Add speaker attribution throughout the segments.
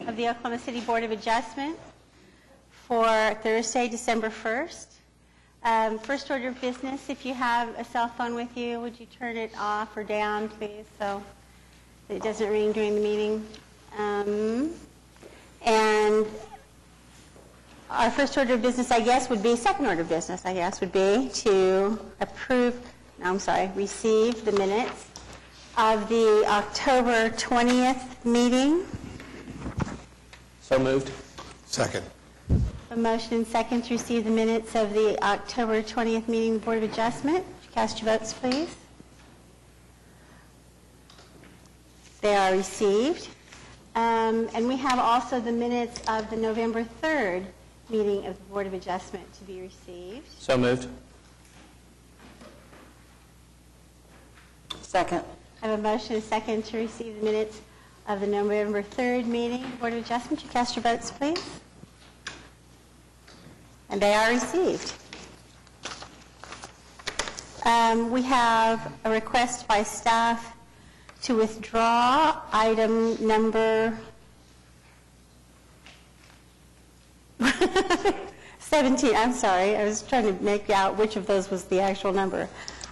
Speaker 1: of the Oklahoma City Board of Adjustment for Thursday, December 1st. First order of business, if you have a cell phone with you, would you turn it off or down, please, so that it doesn't ring during the meeting. And our first order of business, I guess, would be, second order of business, I guess, would be to receive the minutes of the October 20th meeting.
Speaker 2: So moved.
Speaker 3: Second.
Speaker 1: A motion and second to receive the minutes of the October 20th meeting of the Board of Adjustment. Would you cast your votes, please? They are received. And we have also the minutes of the November 3rd meeting of the Board of Adjustment to be received.
Speaker 2: So moved.
Speaker 4: Second.
Speaker 1: I have a motion and second to receive the minutes of the November 3rd meeting of the Board of Adjustment. Would you cast your votes, please? And they are received. We have a request by staff to withdraw item number 17. I'm sorry, I was trying to make out which of those was the actual number.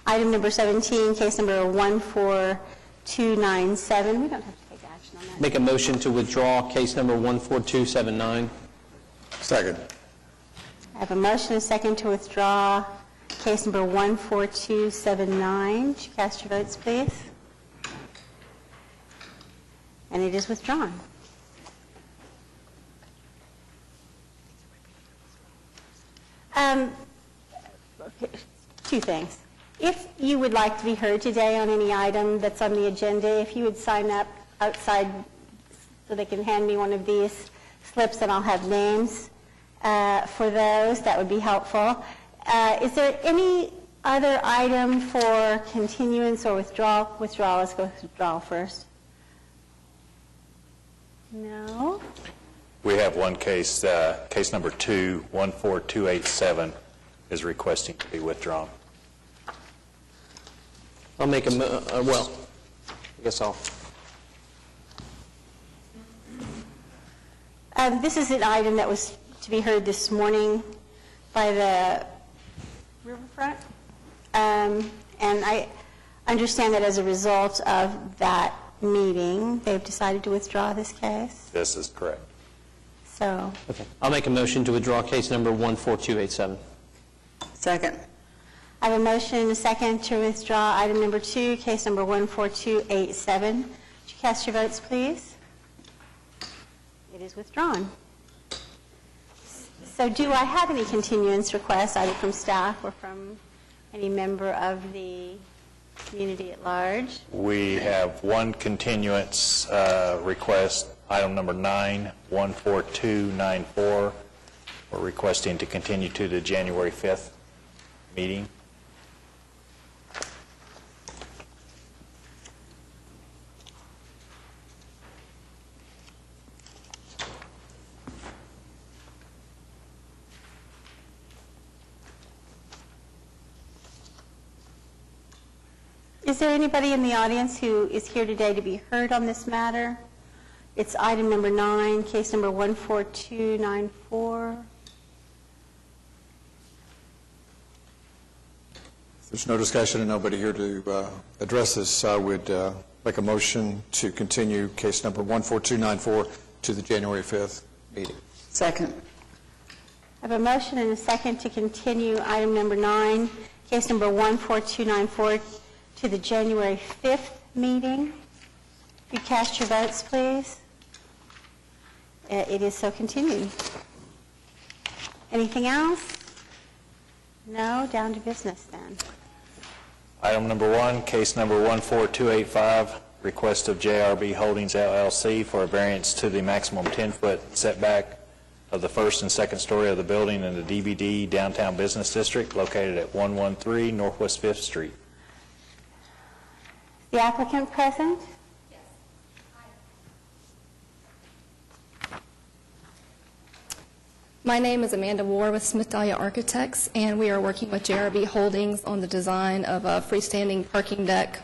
Speaker 1: Item number 17, case number 14297. We don't have to take action on that.
Speaker 2: Make a motion to withdraw case number 14279.
Speaker 3: Second.
Speaker 1: I have a motion and a second to withdraw case number 14279. Would you cast your votes, please? And it is withdrawn. Okay, two things. If you would like to be heard today on any item that's on the agenda, if you would sign up outside so they can hand me one of these slips and I'll have names for those, that would be helpful. Is there any other item for continuance or withdrawal? Withdrawal, let's go with withdrawal first. No?
Speaker 5: We have one case, case number 14287 is requesting to be withdrawn.
Speaker 2: I'll make a, I guess I'll.
Speaker 1: This is an item that was to be heard this morning by the Riverfront. And I understand that as a result of that meeting, they've decided to withdraw this case.
Speaker 5: This is correct.
Speaker 1: So,
Speaker 2: Okay. I'll make a motion to withdraw case number 14287.
Speaker 4: Second.
Speaker 1: I have a motion and a second to withdraw item number 2, case number 14287. Would you cast your votes, please? It is withdrawn. So do I have any continuance requests, either from staff or from any member of the community at large?
Speaker 5: We have one continuance request, item number 14294. We're requesting to continue to the January 5th meeting.
Speaker 1: Is there anybody in the audience who is here today to be heard on this matter? It's item number 9, case number 14294.
Speaker 3: If there's no discussion and nobody here to address this, I would make a motion to continue case number 14294 to the January 5th meeting.
Speaker 4: Second.
Speaker 1: I have a motion and a second to continue item number 9, case number 14294 to the January 5th meeting. If you cast your votes, please. It is so continued. Anything else? No? Down to business then.
Speaker 5: Item number 1, case number 14285, request of JRB Holdings LLC for a variance to the maximum 10-foot setback of the first and second story of the building in the DVD Downtown Business District located at 113 Northwest 5th Street.
Speaker 1: The applicant present?
Speaker 6: My name is Amanda Moore with Smith Dahlia Architects, and we are working with JRB Holdings on the design of a freestanding parking deck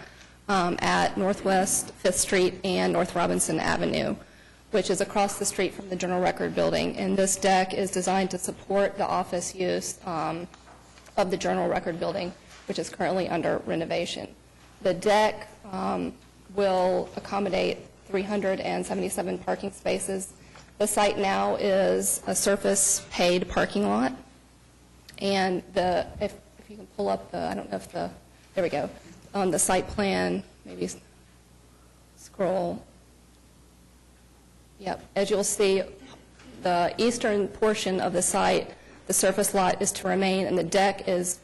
Speaker 6: at Northwest 5th Street and North Robinson Avenue. which is across the street from the General Record Building. And this deck is designed to support the office use of the General Record Building, which is currently under renovation. The deck will accommodate 377 parking spaces. The site now is a surface paid parking lot. And if you can pull up I don't know if there we go, on the site plan, maybe scroll. Yep, as you'll see, the eastern portion of the site, the surface lot is to remain, and the deck is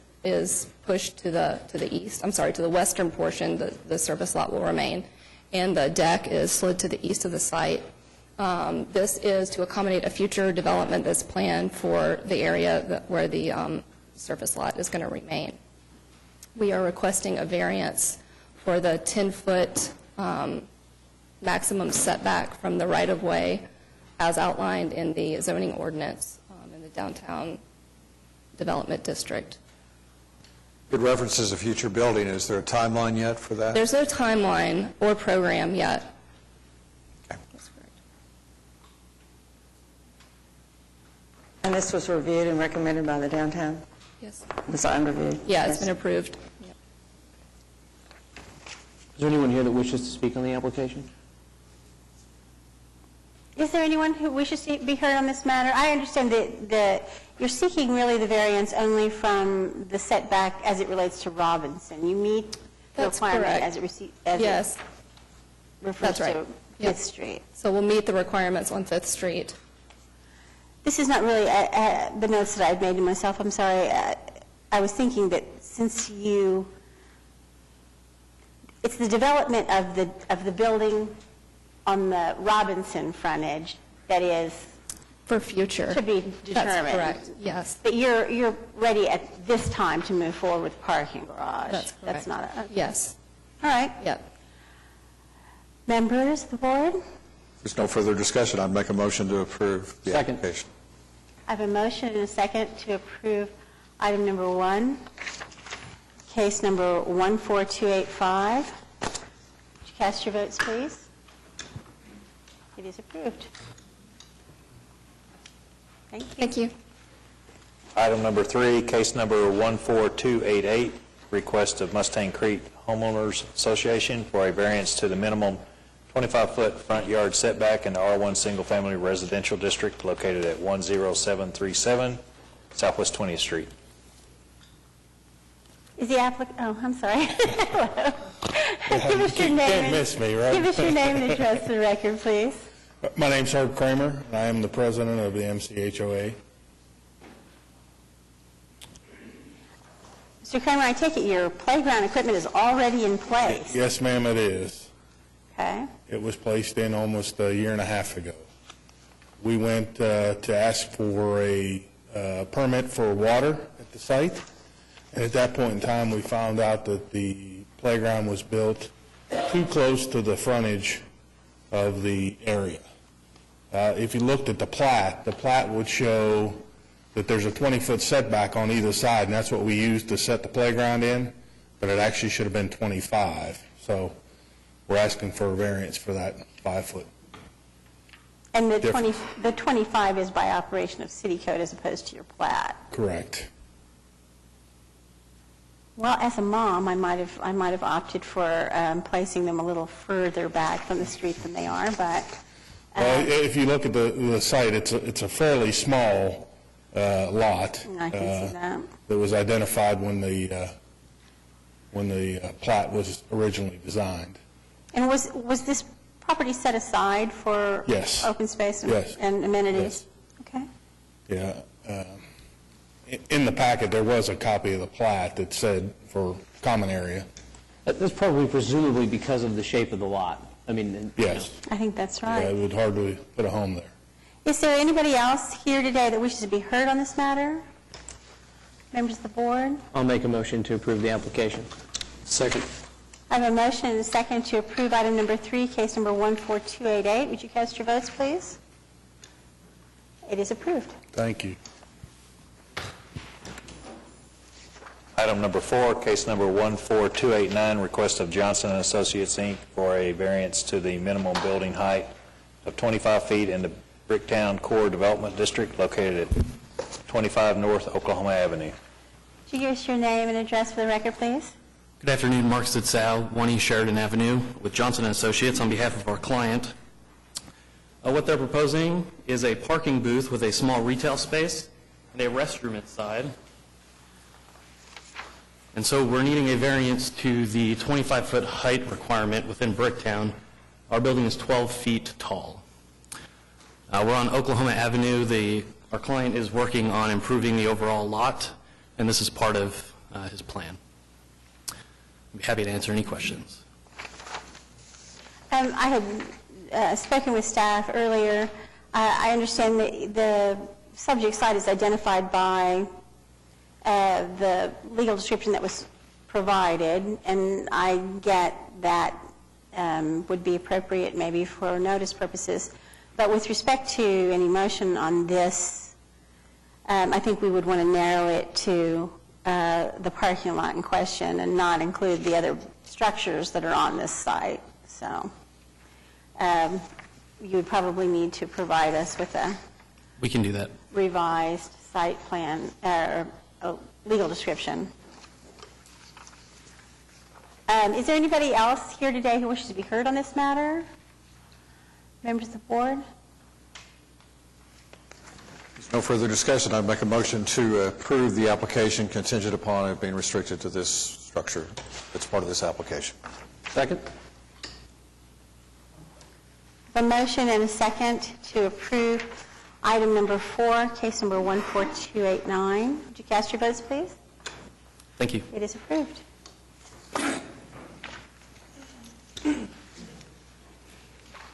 Speaker 6: pushed to the east. I'm sorry, to the western portion, the surface lot will remain, and the deck is slid to the east of the site. This is to accommodate a future development that's planned for the area where the surface lot is going to remain. We are requesting a variance for the 10-foot maximum setback from the right-of-way as outlined in the zoning ordinance in the downtown development district.
Speaker 3: It references a future building. Is there a timeline yet for that?
Speaker 6: There's no timeline or program yet.
Speaker 3: Okay.
Speaker 6: That's correct.
Speaker 4: And this was reviewed and recommended by the downtown?
Speaker 6: Yes.
Speaker 4: Was it reviewed?
Speaker 6: Yeah, it's
Speaker 4: Yes.
Speaker 6: been approved. Yep.
Speaker 2: Is there anyone here that wishes to speak on the application?
Speaker 1: Is there anyone who wishes to be heard on this matter? I understand that you're seeking really the variance only from the setback as it relates to Robinson. You meet the
Speaker 6: That's
Speaker 1: requirement
Speaker 6: correct.
Speaker 1: as
Speaker 6: Yes,
Speaker 1: it refers
Speaker 6: that's right.
Speaker 1: to
Speaker 6: Yep.
Speaker 1: Fifth Street.
Speaker 6: so we'll meet the requirements on Fifth Street.
Speaker 1: This is not really the notes that I've made to myself. I'm sorry. I was thinking that since it's the development of the building on the Robinson frontage that is
Speaker 6: For future.
Speaker 1: to be determined.
Speaker 6: That's correct, yes.
Speaker 1: But you're ready at this time to move forward with parking garage.
Speaker 6: That's correct.
Speaker 1: That's not a,
Speaker 6: Yes,
Speaker 1: all right.
Speaker 6: yep.
Speaker 1: Members of the board,
Speaker 3: There's no further discussion. I'd make a motion to approve the
Speaker 2: Second.
Speaker 3: application.
Speaker 1: I have a motion and a second to approve item number 1, case number 14285. Would you cast your votes, please? It is approved. Thank you.
Speaker 6: Thank you.
Speaker 5: Item number 3, case number 14288, request of Mustang Creek Homeowners Association for a variance to the minimum 25-foot front yard setback in the R1 Single Family Residential District located at 10737 Southwest 20th Street.
Speaker 1: Is the applicant, oh, I'm sorry. Hello. Give us your
Speaker 7: You
Speaker 1: name.
Speaker 7: can't miss me, right?
Speaker 1: Give us your name and address for the record, please.
Speaker 7: My name's Herb Kramer, and I am the president of the MCHOA.
Speaker 1: Mr. Kramer, I take it your playground equipment is already in place?
Speaker 7: Yes, ma'am, it is.
Speaker 1: Okay.
Speaker 7: It was placed in almost a year and a half ago. We went to ask for a permit for water at the site, and at that point in time, we found out that the playground was built too close to the frontage of the area. If you looked at the plat would show that there's a 20-foot setback on either side, and that's what we used to set the playground in, but it actually should have been 25. So we're asking for a variance for that 5-foot.
Speaker 1: And the
Speaker 7: Different.
Speaker 1: 25 is by operation of city code as opposed to your plat?
Speaker 7: Correct.
Speaker 1: Well, as a mom, I might have opted for placing them a little further back from the street than they are, but
Speaker 7: Well, if you look at the site, it's a fairly small lot.
Speaker 1: I can see that.
Speaker 7: That was identified when the plat was originally designed.
Speaker 1: And was this property set aside for
Speaker 7: Yes.
Speaker 1: open space and
Speaker 7: Yes.
Speaker 1: and amenities? Okay.
Speaker 7: Yeah. In the packet, there was a copy of the plat that said for common area.
Speaker 2: That's probably presumably because of the shape of the lot. I mean,
Speaker 7: Yes.
Speaker 1: I think that's
Speaker 7: Yeah, it
Speaker 1: right.
Speaker 7: would hardly put a home there.
Speaker 1: Is there anybody else here today that wishes to be heard on this matter? Members of the board?
Speaker 2: I'll make a motion to approve the application. Second.
Speaker 1: I have a motion and a second to approve item number 3, case number 14288. Would you cast your votes, please? It is approved.
Speaker 7: Thank you.
Speaker 5: Item number 4, case number 14289, request of Johnson & Associates, Inc. for a variance to the minimum building height of 25 feet in the Bricktown Core Development District located at 25 North Oklahoma Avenue.
Speaker 1: Could you give us your name and address for the record, please?
Speaker 8: Good afternoon, Mark Sitzow, 1 East Sheridan Avenue, with Johnson & Associates on behalf of our client. What they're proposing is a parking booth with a small retail space and a restroom inside. And so we're needing a variance to the 25-foot height requirement within Bricktown. Our building is 12 feet tall. We're on Oklahoma Avenue. Our client is working on improving the overall lot, and this is part of his plan. I'd be happy to answer any questions.
Speaker 1: I had spoken with staff earlier. I understand the subject site is identified by the legal description that was provided, and I get that would be appropriate maybe for notice purposes. But with respect to any motion on this, I think we would want to narrow it to the parking lot in question and not include the other structures that are on this site. So you would probably need to provide us with a
Speaker 8: We can do that.
Speaker 1: revised site plan or legal description. Is there anybody else here today who wishes to be heard on this matter? Members of the board?
Speaker 3: There's no further discussion. I'd make a motion to approve the application contingent upon it being restricted to this structure that's part of this application.
Speaker 2: Second?
Speaker 1: A motion and a second to approve item number 4, case number 14289. Would you cast your votes, please?
Speaker 8: Thank you.
Speaker 1: It is approved.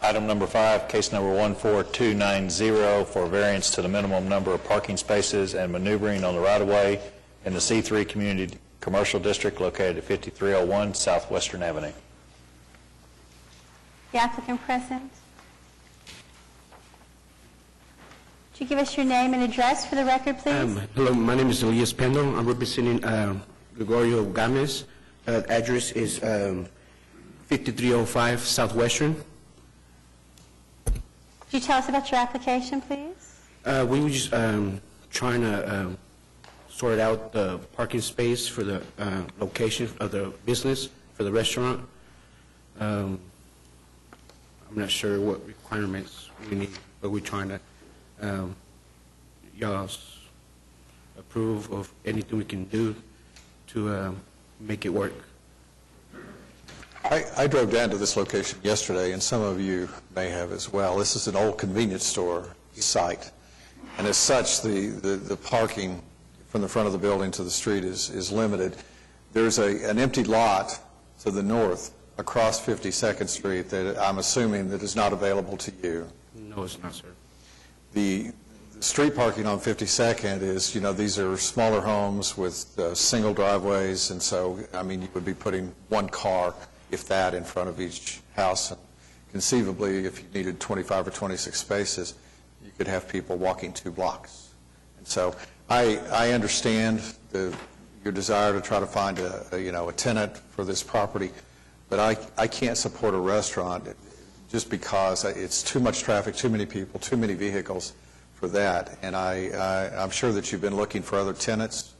Speaker 5: Item number 5, case number 14290 for variance to the minimum number of parking spaces and maneuvering on the right-of-way in the C3 Community Commercial District located at 5301 Southwestern Avenue.
Speaker 1: The applicant present? Would you give us your name and address for the record, please?
Speaker 9: Hello, my name is Elias Pendle. I'm representing Gregorio Gomez. Address is 5305 Southwestern.
Speaker 1: Could you tell us about your application, please?
Speaker 9: We were just trying to sort out the parking space for the location of the business, for the restaurant. I'm not sure what requirements we need, but we're trying to y'all's approve of anything we can do to make it work.
Speaker 3: I drove down to this location yesterday, and some of you may have as well. This is an old convenience store site, and as such, the parking from the front of the building to the street is limited. There's an empty lot to the north across 52nd Street that I'm assuming that is not available to you.
Speaker 9: No, it's not, sir.
Speaker 3: The street parking on 52nd is, these are smaller homes with single driveways, and so, you would be putting one car, if that, in front of each house. And conceivably, if you needed 25 or 26 spaces, you could have people walking 2 blocks. And so I understand your desire to try to find a tenant for this property, but I can't support a restaurant just because it's too much traffic, too many people, too many vehicles for that. And I'm sure that you've been looking for other tenants.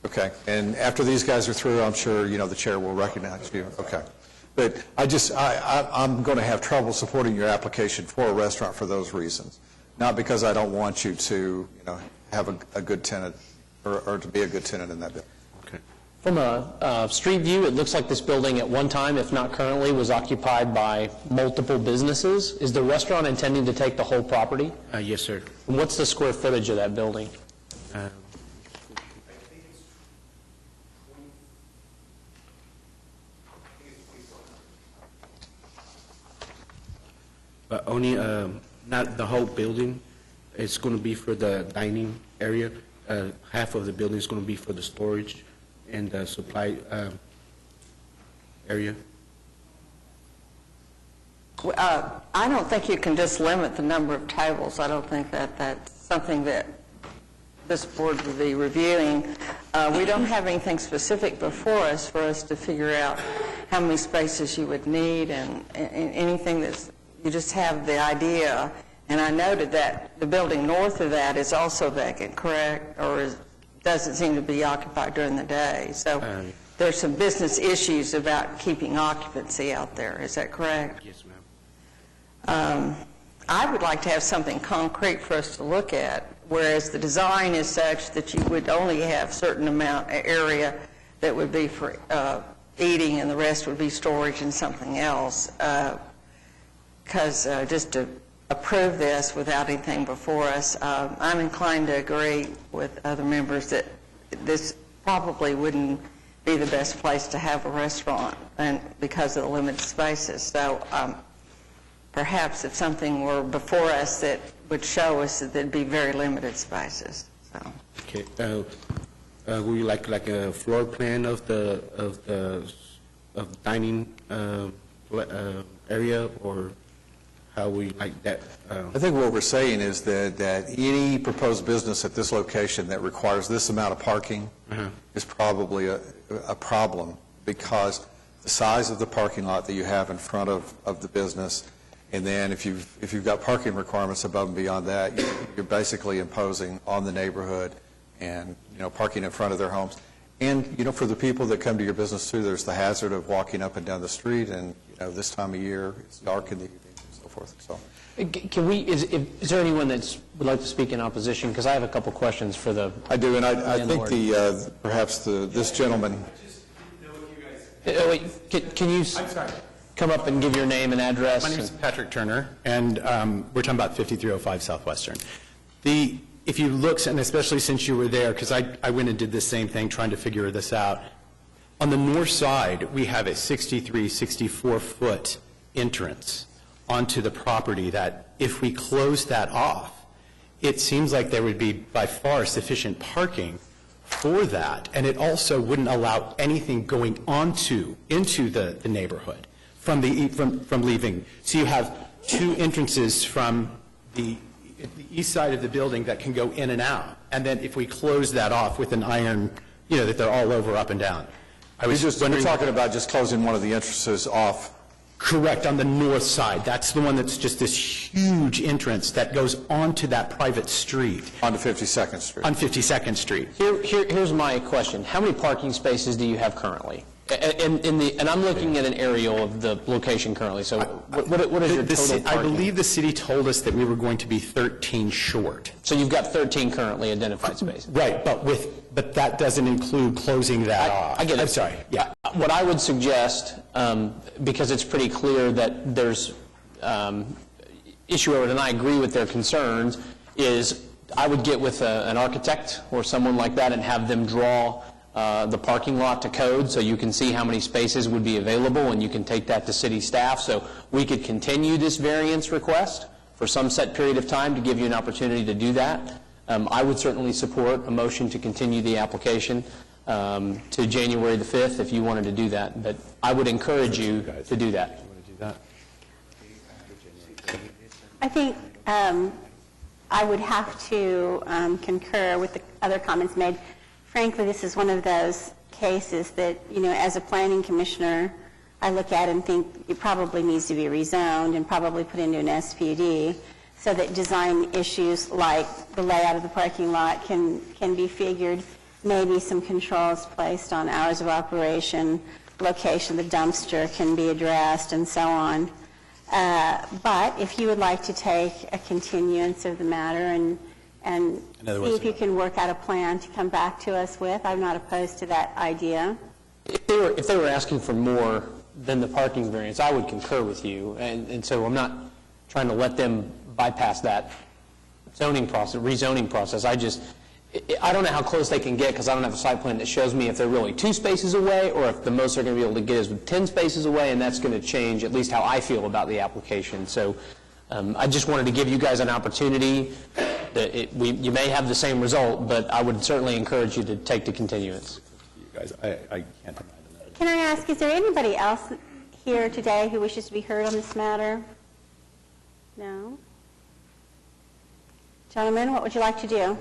Speaker 3: Okay, and after these guys are through, I'm sure, the chair will recognize you. Okay. But I'm going to have trouble supporting your application for a restaurant for those reasons. Not because I don't want you to, have a good tenant or to be a good tenant in that building.
Speaker 9: Okay.
Speaker 2: From a street view, it looks like this building at one time, if not currently, was occupied by multiple businesses. Is the restaurant intending to take the whole property?
Speaker 9: Yes, sir.
Speaker 2: And what's the square footage of that building?
Speaker 9: But only, not the whole building. It's going to be for the dining area. Half of the building is going to be for the storage and the supply area.
Speaker 4: I don't think you can just limit the number of tables. I don't think that that's something that this board would be reviewing. We don't have anything specific before us for us to figure out how many spaces you would need and anything that's, you just have the idea. And I noted that the building north of that is also vacant, correct? Or doesn't seem to be occupied during the day. So there's some business issues about keeping occupancy out there. Is that correct?
Speaker 9: Yes, ma'am.
Speaker 4: I would like to have something concrete for us to look at, whereas the design is such that you would only have certain amount of area that would be for eating and the rest would be storage and something else. Because just to approve this without anything before us, I'm inclined to agree with other members that this probably wouldn't be the best place to have a restaurant and because of the limited spaces. So perhaps if something were before us that would show us that there'd be very limited spaces. So.
Speaker 9: Okay. Would you like a floor plan of the dining area, or how we like that?
Speaker 3: I think what we're saying is that any proposed business at this location that requires this amount of parking is probably a problem, because the size of the parking lot that you have in front of the business, and then if you've got parking requirements above and beyond that, you're basically imposing on the neighborhood and, parking in front of their homes. And, for the people that come to your business too, there's the hazard of walking up and down the street, and, this time of year, it's dark in the evening and so forth. So,
Speaker 2: Can we, is there anyone that would like to speak in opposition? Because I have a couple questions for the
Speaker 3: I do, and I think
Speaker 2: landlord.
Speaker 3: perhaps this gentleman.
Speaker 2: Wait, can you come up and give your name and address?
Speaker 10: My name is Patrick Turner, and we're talking about 5305 Southwestern. If you look, and especially since you were there, because I went and did the same thing trying to figure this out, on the north side, we have a 63, 64-foot entrance onto the property that if we close that off, it seems like there would be by far sufficient parking for that, and it also wouldn't allow anything going into the neighborhood from leaving. So you have two entrances from the east side of the building that can go in and out, and then if we close that off with an iron, that they're all over, up and down.
Speaker 3: We're talking about just closing one of the entrances off.
Speaker 10: Correct, on the north side. That's the one that's just this huge entrance that goes onto that private street.
Speaker 3: Onto 52nd Street.
Speaker 10: On 52nd Street.
Speaker 2: Here's my question. How many parking spaces do you have currently? And I'm looking at an aerial of the location currently, so what is your total parking?
Speaker 10: I believe the city told us that we were going to be 13 short.
Speaker 2: So you've got 13 currently identified spaces?
Speaker 10: Right, but that doesn't include closing that off.
Speaker 2: I get it.
Speaker 10: I'm sorry, yeah.
Speaker 2: What I would suggest, because it's pretty clear that there's issue with it, and I agree with their concerns, is I would get with an architect or someone like that and have them draw the parking lot to code so you can see how many spaces would be available, and you can take that to city staff. So we could continue this variance request for some set period of time to give you an opportunity to do that. I would certainly support a motion to continue the application to January the 5th if you wanted to do that, but I would encourage you to do that.
Speaker 1: I think I would have to concur with the other comments made. Frankly, this is one of those cases that, as a planning commissioner, I look at and think it probably needs to be rezoned and probably put into an SPUD so that design issues like the layout of the parking lot can be figured, maybe some controls placed on hours of operation, location of the dumpster can be addressed, and so on. But if you would like to take a continuance of the matter and see if you can work out a plan to come back to us with, I'm not opposed to that idea.
Speaker 2: If they were asking for more than the parking variance, I would concur with you, and so I'm not trying to let them bypass that rezoning process. I don't know how close they can get because I don't have a site plan that shows me if they're really 2 spaces away or if the most they're going to be able to get is with 10 spaces away, and that's going to change at least how I feel about the application. So I just wanted to give you guys an opportunity. You may have the same result, but I would certainly encourage you to take the continuance.
Speaker 10: You guys, I can't imagine that.
Speaker 1: Can I ask, is there anybody else here today who wishes to be heard on this matter? No? Gentlemen, what would you like to do?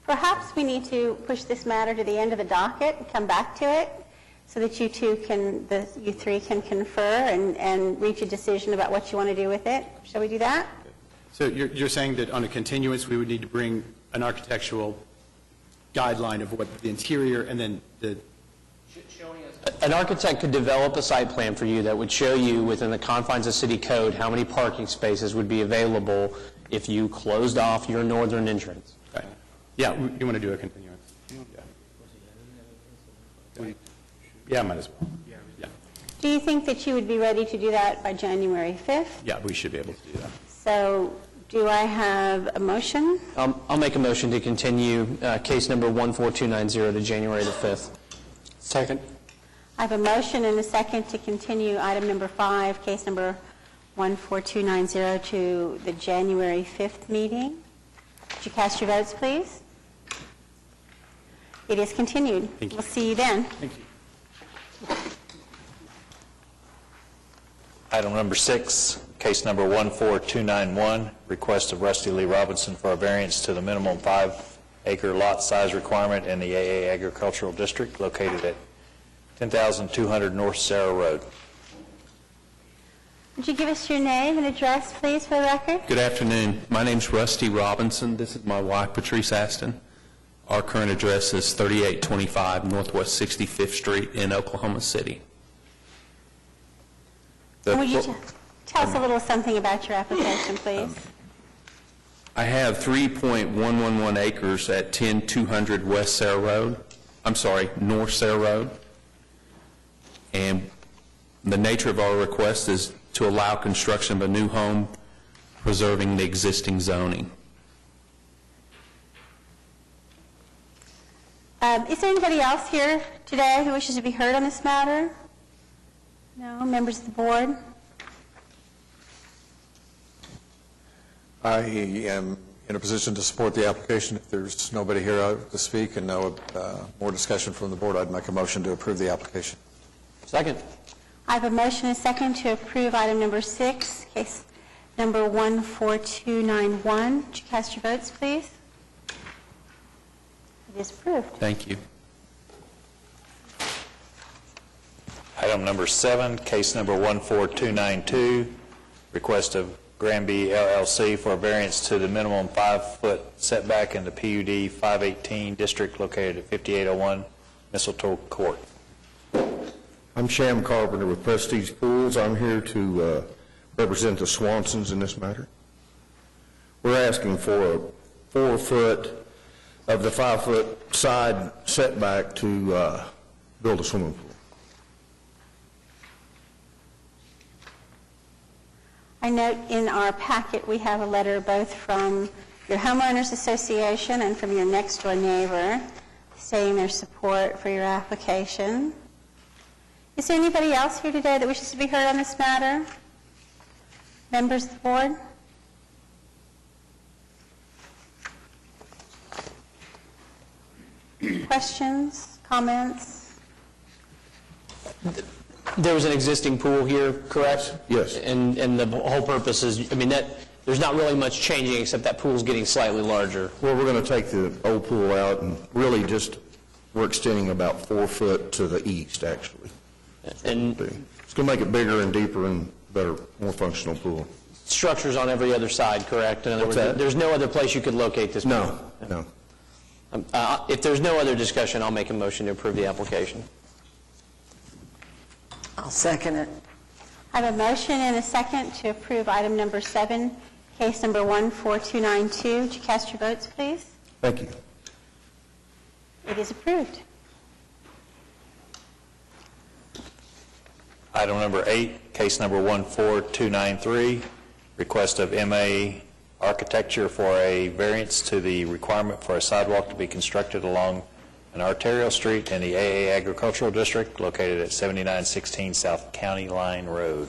Speaker 1: Perhaps we need to push this matter to the end of the docket and come back to it so that you three can confer and reach a decision about what you want to do with it. Shall we do that?
Speaker 10: So you're saying that on a continuance, we would need to bring an architectural guideline of what the interior and then the...
Speaker 2: An architect could develop a site plan for you that would show you within the confines of city code how many parking spaces would be available if you closed off your northern entrance.
Speaker 10: Okay. Yeah, you want to do a continuance? Yeah, might as well. Yeah.
Speaker 1: Do you think that you would be ready to do that by January 5th?
Speaker 10: Yeah, we should be able to do that.
Speaker 1: So do I have a motion?
Speaker 2: I'll make a motion to continue case number 14290 to January the 5th. Second.
Speaker 1: I have a motion and a second to continue item number 5, case number 14290 to the January 5th meeting. Would you cast your votes, please? It is continued.
Speaker 10: Thank you.
Speaker 1: We'll see you then.
Speaker 10: Thank you.
Speaker 5: Item number 6, case number 14291, request of Rusty Lee Robinson for a variance to the minimum 5-acre lot size requirement in the AA Agricultural District located at 10,200 North Sarah Road.
Speaker 1: Would you give us your name and address, please, for the record?
Speaker 11: Good afternoon. My name's Rusty Robinson. This is my wife, Patrice Aston. Our current address is 3825 Northwest 65th Street in Oklahoma City.
Speaker 1: Would you tell us a little something about your application, please?
Speaker 11: I have 3.111 acres at 10200 West Sarah Road. I'm sorry, North Sarah Road. And the nature of our request is to allow construction of a new home, preserving the existing zoning.
Speaker 1: Is there anybody else here today who wishes to be heard on this matter? No? Members of the board?
Speaker 3: I am in a position to support the application. If there's nobody here to speak and no more discussion from the board, I'd make a motion to approve the application.
Speaker 2: Second.
Speaker 1: I have a motion and a second to approve item number 6, case number 14291. Would you cast your votes, please? It is approved.
Speaker 11: Thank you.
Speaker 5: Item number 7, case number 14292, request of Granby LLC for a variance to the minimum 5-foot setback in the PUD 518 district located at 5801 Mistletoe Court.
Speaker 12: I'm Sham Carpenter with Prestige Pools. I'm here to represent the Swansons in this matter. We're asking for a 4-foot of the 5-foot side setback to build a swimming pool.
Speaker 1: I note in our packet we have a letter both from your homeowners association and from your next door neighbor stating their support for your application. Is there anybody else here today that wishes to be heard on this matter? Members of the board? Questions, comments?
Speaker 2: There was an existing pool here, correct?
Speaker 12: Yes.
Speaker 2: And the whole purpose is, I mean, there's not really much changing except that pool's getting slightly larger.
Speaker 12: Well, we're going to take the old pool out and really just, we're extending about 4 foot to the east, actually.
Speaker 2: And
Speaker 12: It's going to make it bigger and deeper and better, more functional pool.
Speaker 2: structures on every other side, correct? In other
Speaker 12: What's
Speaker 2: words,
Speaker 12: that?
Speaker 2: there's no other place you could locate this pool?
Speaker 12: No, no.
Speaker 2: If there's no other discussion, I'll make a motion to approve the application.
Speaker 4: I'll second it.
Speaker 1: I have a motion and a second to approve item number 7, case number 14292. Would you cast your votes, please?
Speaker 12: Thank you.
Speaker 1: It is approved.
Speaker 5: Item number 8, case number 14293, request of MA Architecture for a variance to the requirement for a sidewalk to be constructed along an arterial street in the AA Agricultural District located at 7916 South County Line Road.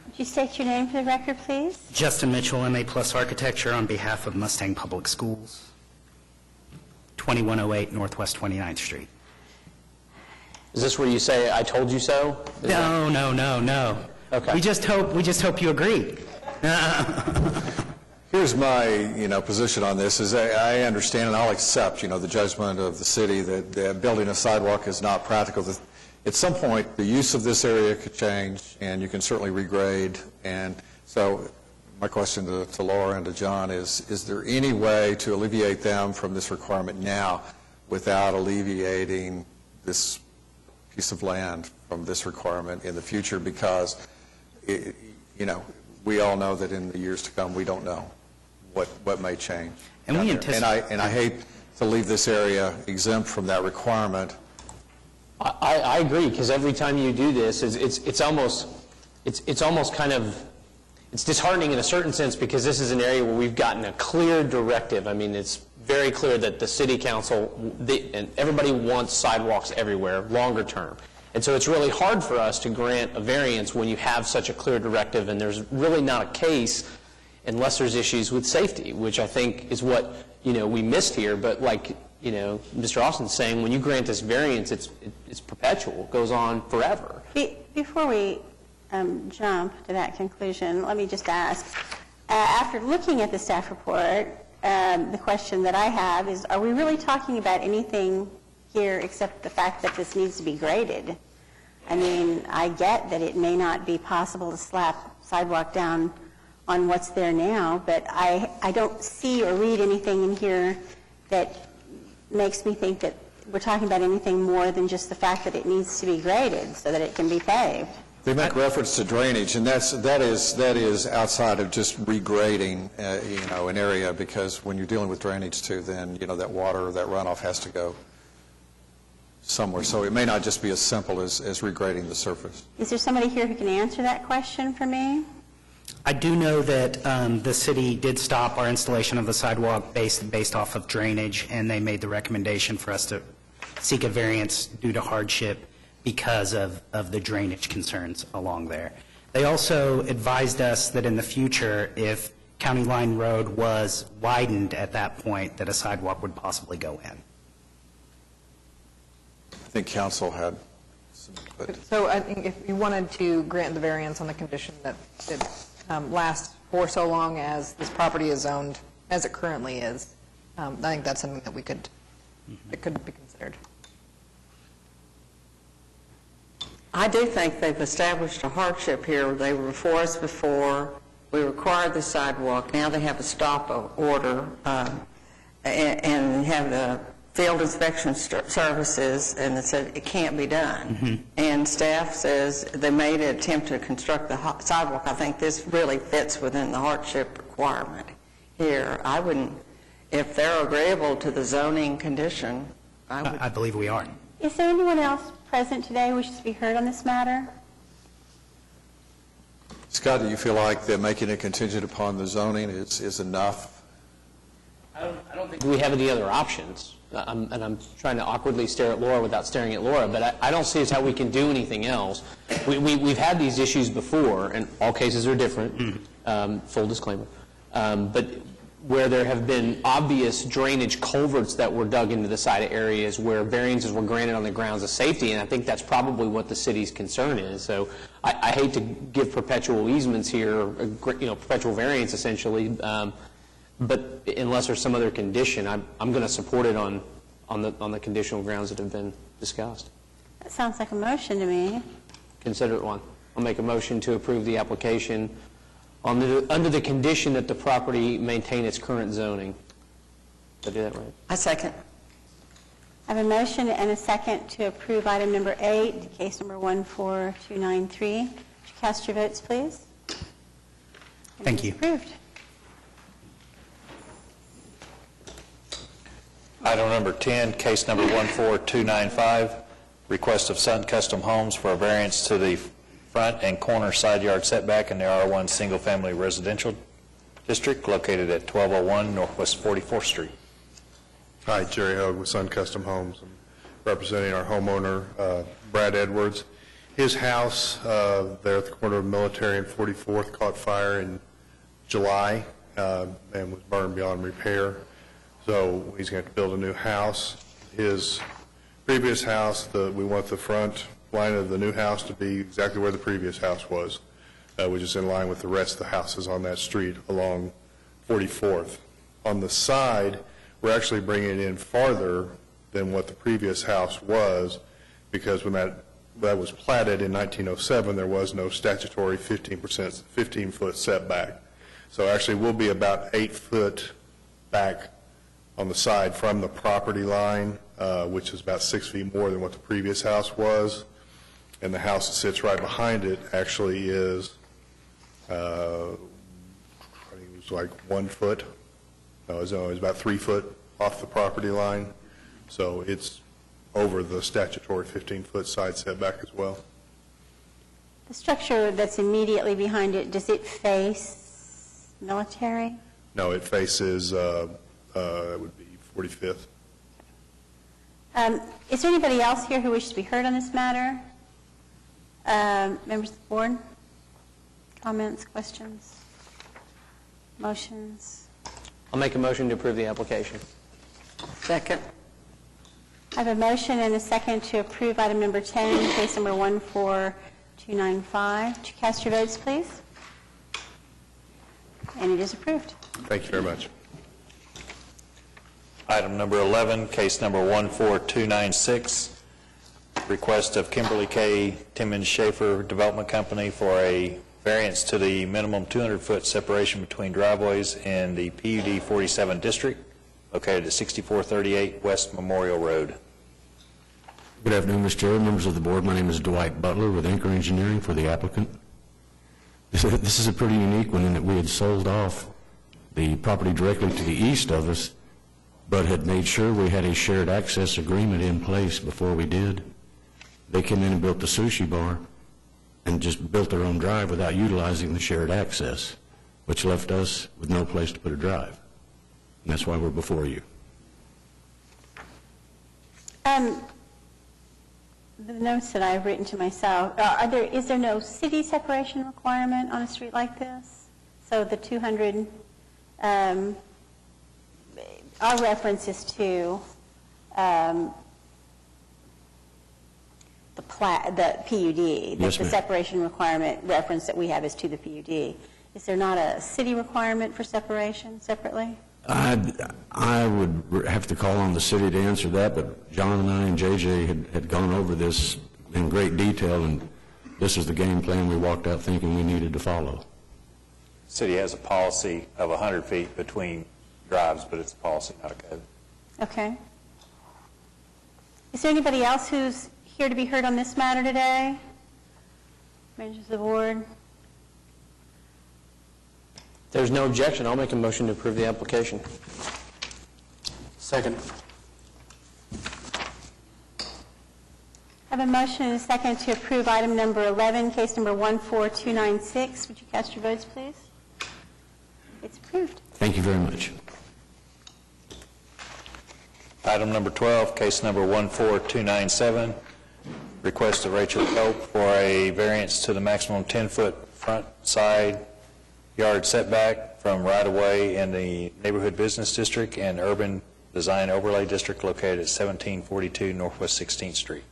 Speaker 1: Would you state your name for the record, please?
Speaker 13: Justin Mitchell, MA Plus Architecture, on behalf of Mustang Public Schools, 2108 Northwest 29th Street.
Speaker 2: Is this where you say, "I told you so"? Is that-
Speaker 13: No.
Speaker 2: Okay.
Speaker 13: We just hope you agree.
Speaker 3: Here's my, position on this, is I understand and I'll accept, the judgment of the city that building a sidewalk is not practical. At some point, the use of this area could change, and you can certainly regrade. And so my question to Laura and to John is there any way to alleviate them from this requirement now without alleviating this piece of land from this requirement in the future? Because, we all know that in the years to come, we don't know what may change.
Speaker 13: And we
Speaker 3: And I hate to leave this area exempt from that requirement.
Speaker 2: I agree, because every time you do this, it's almost kind of, it's disheartening in a certain sense, because this is an area where we've gotten a clear directive. I mean, it's very clear that the city council, and everybody wants sidewalks everywhere, longer term. And so it's really hard for us to grant a variance when you have such a clear directive, and there's really not a case unless there's issues with safety, which I think is what, we missed here. But like, Mr. Austin's saying, when you grant this variance, it's perpetual, it goes on forever.
Speaker 1: Before we jump to that conclusion, let me just ask, after looking at the staff report, the question that I have is, are we really talking about anything here except the fact that this needs to be graded? I mean, I get that it may not be possible to slap sidewalk down on what's there now, but I don't see or read anything in here that makes me think that we're talking about anything more than just the fact that it needs to be graded so that it can be paved.
Speaker 3: They make reference to drainage, and that is outside of just regrading, an area, because when you're dealing with drainage too, then, that water, that runoff has to go somewhere. So it may not just be as simple as regrading the surface.
Speaker 1: Is there somebody here who can answer that question for me?
Speaker 13: I do know that the city did stop our installation of the sidewalk based off of drainage, and they made the recommendation for us to seek a variance due to hardship because of the drainage concerns along there. They also advised us that in the future, if County Line Road was widened at that point, that a sidewalk would possibly go in.
Speaker 3: I think council had some input.
Speaker 14: So I think if you wanted to grant the variance on the condition that it lasts for so long as this property is zoned as it currently is, I think that's something that it could be considered.
Speaker 4: I do think they've established a hardship here. They were before us before. We required the sidewalk. Now they have a stop order and have the field inspection services, and it said it can't be done. And staff says they made an attempt to construct the sidewalk. I think this really fits within the hardship requirement here. I wouldn't, if they're agreeable to the zoning condition,
Speaker 13: I believe we are.
Speaker 1: Is there anyone else present today who wishes to be heard on this matter?
Speaker 3: Scott, do you feel like that making it contingent upon the zoning is enough?
Speaker 2: I don't think we have any other options. And I'm trying to awkwardly stare at Laura without staring at Laura, but I don't see as how we can do anything else. We've had these issues before, and all cases are different, full disclaimer. But where there have been obvious drainage culverts that were dug into the side of areas where variances were granted on the grounds of safety, and I think that's probably what the city's concern is. So I hate to give perpetual easements here, perpetual variance essentially, but unless there's some other condition, I'm going to support it on the conditional grounds that have been discussed.
Speaker 1: That sounds like a motion to me.
Speaker 2: Consider it one. I'll make a motion to approve the application under the condition that the property maintain its current zoning. Did I do that right?
Speaker 4: I second.
Speaker 1: I have a motion and a second to approve item number 8, case number 14293. Would you cast your votes, please?
Speaker 13: Thank you.
Speaker 1: Approved.
Speaker 5: Item number 10, case number 14295, request of Sun Custom Homes for a variance to the front and corner side yard setback in the R1 Single Family Residential District located at 1201 Northwest 44th Street.
Speaker 7: Hi, Jerry Hogue with Sun Custom Homes. I'm representing our homeowner, Brad Edwards. His house there at the corner of Military and 44th caught fire in July and was burned beyond repair. So he's going to build a new house. His previous house, we want the front line of the new house to be exactly where the previous house was, which is in line with the rest of the houses on that street along 44th. On the side, we're actually bringing it in farther than what the previous house was, because when that was platted in 1907, there was no statutory 15-foot setback. So actually, we'll be about 8 foot back on the side from the property line, which is about 6 feet more than what the previous house was. And the house that sits right behind it actually is, I think it was like 1 foot. No, it was about 3 foot off the property line. So it's over the statutory 15-foot side setback as well.
Speaker 1: The structure that's immediately behind it, does it face military?
Speaker 7: No, it faces, it would be 45th.
Speaker 1: Is there anybody else here who wishes to be heard on this matter? Members of the board? Comments, questions, motions?
Speaker 2: I'll make a motion to approve the application.
Speaker 4: Second.
Speaker 1: I have a motion and a second to approve item number 10, case number 14295. Would you cast your votes, please? And it is approved.
Speaker 7: Thank you very much.
Speaker 5: Item number 11, case number 14296, request of Kimberly K. Timmons Schaefer Development Company for a variance to the minimum 200-foot separation between driveways in the PUD 47 district located at 6438 West Memorial Road.
Speaker 15: Good afternoon, Mr. Chair, members of the board. My name is Dwight Butler with Anchor Engineering for the applicant. This is a pretty unique one in that we had sold off the property directly to the east of us, but had made sure we had a shared access agreement in place before we did. They came in and built the sushi bar and just built their own drive without utilizing the shared access, which left us with no place to put a drive. And that's why we're before you.
Speaker 1: The notes that I've written to myself, is there no city separation requirement on a street like this? So the 200, our reference is to the PUD.
Speaker 15: Yes,
Speaker 1: The
Speaker 15: ma'am.
Speaker 1: separation requirement reference that we have is to the PUD. Is there not a city requirement for separation separately?
Speaker 15: I would have to call on the city to answer that, but John and I and JJ had gone over this in great detail, and this is the game plan we walked out thinking we needed to follow.
Speaker 5: City has a policy of 100 feet between drives, but it's a policy, not a code.
Speaker 1: Okay. Is there anybody else who's here to be heard on this matter today? Members of the board?
Speaker 2: There's no objection. I'll make a motion to approve the application. Second.
Speaker 1: I have a motion and a second to approve item number 11, case number 14296. Would you cast your votes, please? It's approved.
Speaker 15: Thank you very much.
Speaker 5: Item number 12, case number 14297, request of Rachel Cope for a variance to the maximum 10-foot front side yard setback from right-of-way in the Neighborhood Business District and Urban Design Overlay District located at 1742 Northwest 16th Street.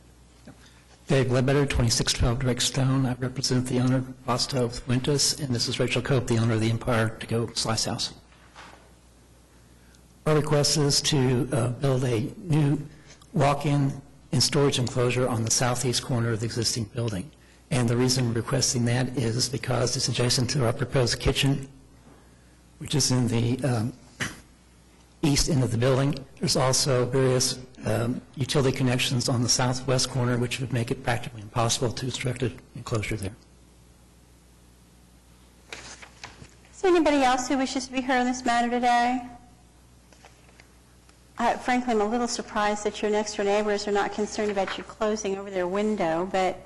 Speaker 16: Dave Ledbetter, 2612 Drake Stone. I represent the owner, Pasto Fuentes, and this is Rachel Cope, the owner of the Empire To Go Slice House. Our request is to build a new walk-in and storage enclosure on the southeast corner of the existing building. And the reason we're requesting that is because it's adjacent to our proposed kitchen, which is in the east end of the building. There's also various utility connections on the southwest corner, which would make it practically impossible to construct an enclosure there.
Speaker 1: Is there anybody else who wishes to be heard on this matter today? Frankly, I'm a little surprised that your next-door neighbors are not concerned about you closing over their window, but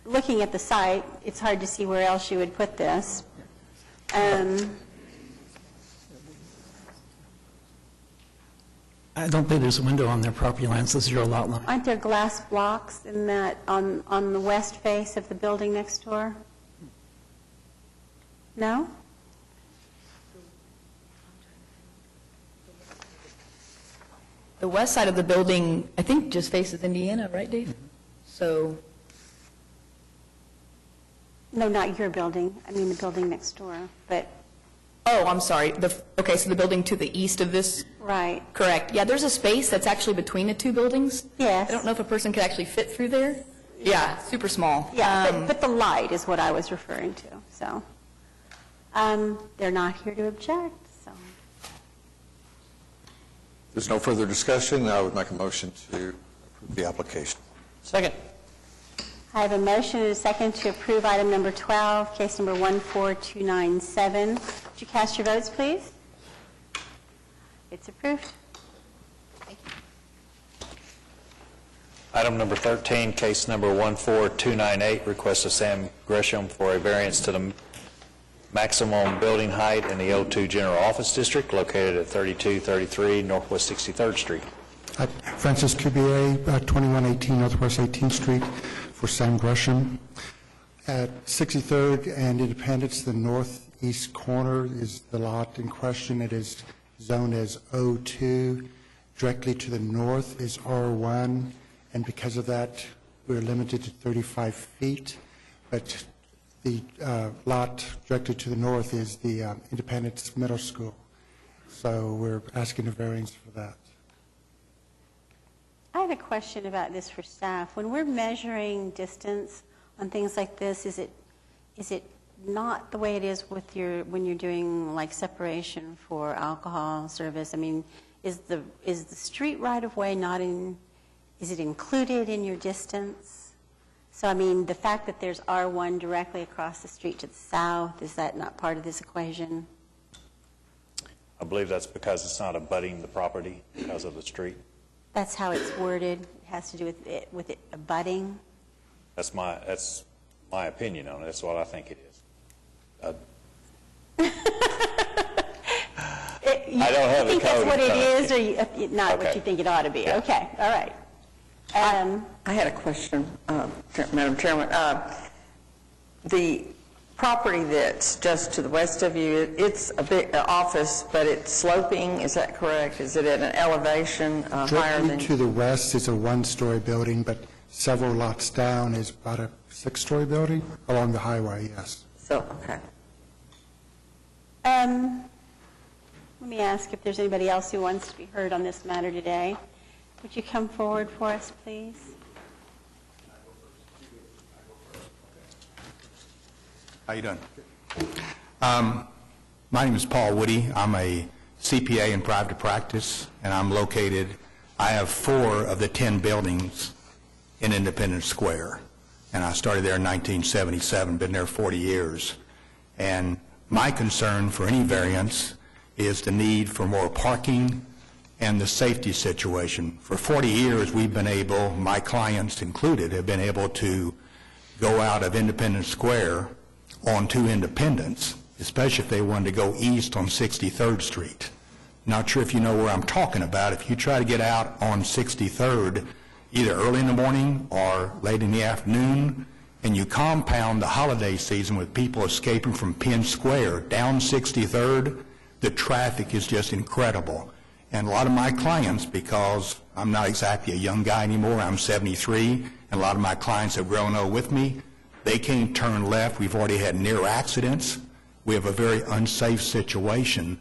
Speaker 1: looking at the site, it's hard to see where else you would put this.
Speaker 16: I don't believe there's a window on their property line, so zero lot line.
Speaker 1: Aren't there glass blocks in that on the west face of the building next door? No?
Speaker 17: The west side of the building, I think, just faces Indiana, right, Dave? So
Speaker 1: No, not your building, I mean the building next door, but,
Speaker 17: Oh, I'm sorry. Okay, so the building to the east of this?
Speaker 1: right.
Speaker 17: Correct. Yeah, there's a space that's actually between the two buildings.
Speaker 1: Yes.
Speaker 17: I don't know if a person could actually fit through there. Yeah, super small.
Speaker 1: Yeah, but the light is what I was referring to, so. They're not here to object, so.
Speaker 3: There's no further discussion. I would make a motion to approve the application.
Speaker 2: Second.
Speaker 1: I have a motion and a second to approve item number 12, case number 14297. Would you cast your votes, please? It's approved.
Speaker 5: Item number 13, case number 14298, request of Sam Gresham for a variance to the maximum building height in the O2 General Office District located at 3233 Northwest 63rd Street.
Speaker 18: Francis Cubier, 2118 Northwest 18th Street, for Sam Gresham. At 63rd and Independence, the northeast corner is the lot in question. It is zoned as O2. Directly to the north is R1, and because of that, we're limited to 35 feet. But the lot directly to the north is the Independence Middle School. So we're asking a variance for that.
Speaker 1: I have a question about this for staff. When we're measuring distance on things like this, is it not the way it is with when you're doing like separation for alcohol service? I mean, is the street right of way not in? Is it included in your distance? So I mean, the fact that there's R1 directly across the street to the south, is that not part of this equation?
Speaker 5: I believe that's because it's not abutting the property because of the street.
Speaker 1: That's how it's worded. It has to do with it abutting.
Speaker 5: That's my opinion on it. That's what I think it is. I don't have the code.
Speaker 1: You think that's what
Speaker 5: in
Speaker 1: it
Speaker 5: front of
Speaker 1: is,
Speaker 5: me.
Speaker 1: or not what
Speaker 5: Okay.
Speaker 1: you think it ought to be?
Speaker 5: Yeah.
Speaker 1: Okay, all right.
Speaker 4: I had a question, Madam Chairman. The property that's just to the west of you, it's a big office, but it's sloping, is that correct? Is it at an elevation higher than?
Speaker 18: Directly to the west is a one-story building, but several lots down is about a six-story building along the highway, yes.
Speaker 4: So, okay.
Speaker 1: Let me ask if there's anybody else who wants to be heard on this matter today. Would you come forward for us, please?
Speaker 19: How you doing? My name is Paul Woody. I'm a CPA in private practice, and I have 4 of the 10 buildings in Independence Square. And I started there in 1977, been there 40 years. And my concern for any variance is the need for more parking and the safety situation. For 40 years, we've been able, my clients included, have been able to go out of Independence Square onto Independence, especially if they wanted to go east on 63rd Street. Not sure if you know where I'm talking about. If you try to get out on 63rd, either early in the morning or late in the afternoon, and you compound the holiday season with people escaping from Penn Square down 63rd, the traffic is just incredible. And a lot of my clients, because I'm not exactly a young guy anymore, I'm 73, and a lot of my clients have grown old with me, they can't turn left. We've already had near accidents. We have a very unsafe situation.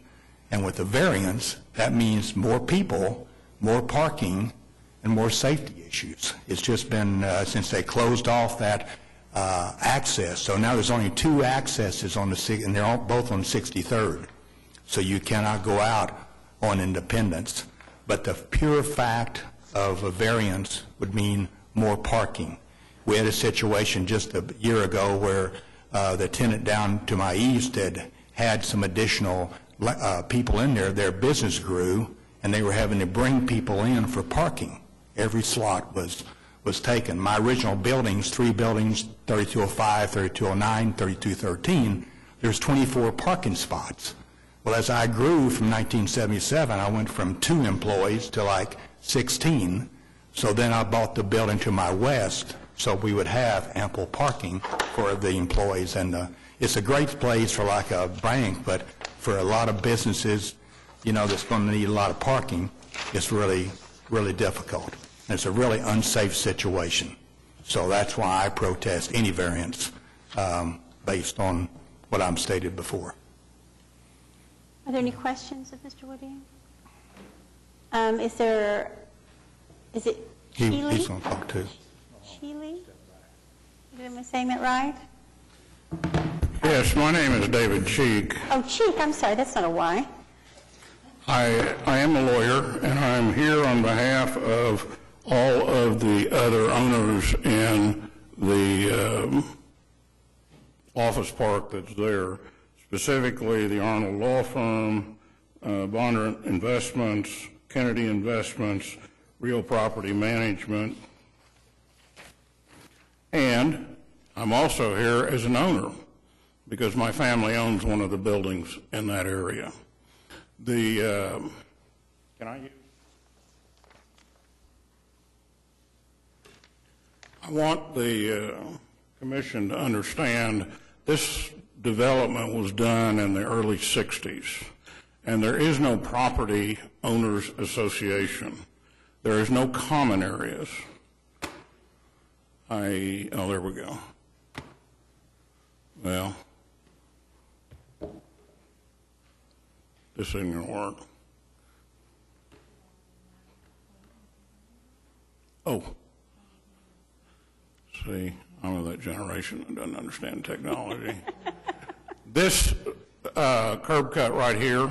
Speaker 19: And with the variance, that means more people, more parking, and more safety issues. It's just been since they closed off that access. So now there's only 2 accesses on and they're both on 63rd. So you cannot go out on Independence. But the pure fact of a variance would mean more parking. We had a situation just a year ago where the tenant down to my east had some additional people in there. Their business grew, and they were having to bring people in for parking. Every slot was taken. My original buildings, 3 buildings, 3205, 3209, 3213, there's 24 parking spots. Well, as I grew from 1977, I went from 2 employees to like 16. So then I bought the building to my west, so we would have ample parking for the employees. And it's a great place for like a bank, but for a lot of businesses, you know, that's going to need a lot of parking, it's really, really difficult. And it's a really unsafe situation. So that's why I protest any variance based on what I'm stated before.
Speaker 1: Are there any questions of Mr. Wooding? Is it Sheely?
Speaker 19: He's going to talk too.
Speaker 1: Sheely? Am I saying that right?
Speaker 20: Yes, my name is David Cheek.
Speaker 1: Oh, Cheek, I'm sorry, that's not a Y.
Speaker 20: I am a lawyer, and I'm here on behalf of all of the other owners in the office park that's there, specifically the Arnold Law Firm, Bonder Investments, Kennedy Investments, Real Property Management, and I'm also here as an owner because my family owns one of the buildings in that area. Can I use? I want the commission to understand this development was done in the early 60s, and there is no property owners association. There is no common areas. Oh, there we go. Well, this isn't going to work. Oh. See, I'm of that generation that doesn't understand technology. This curb cut right here,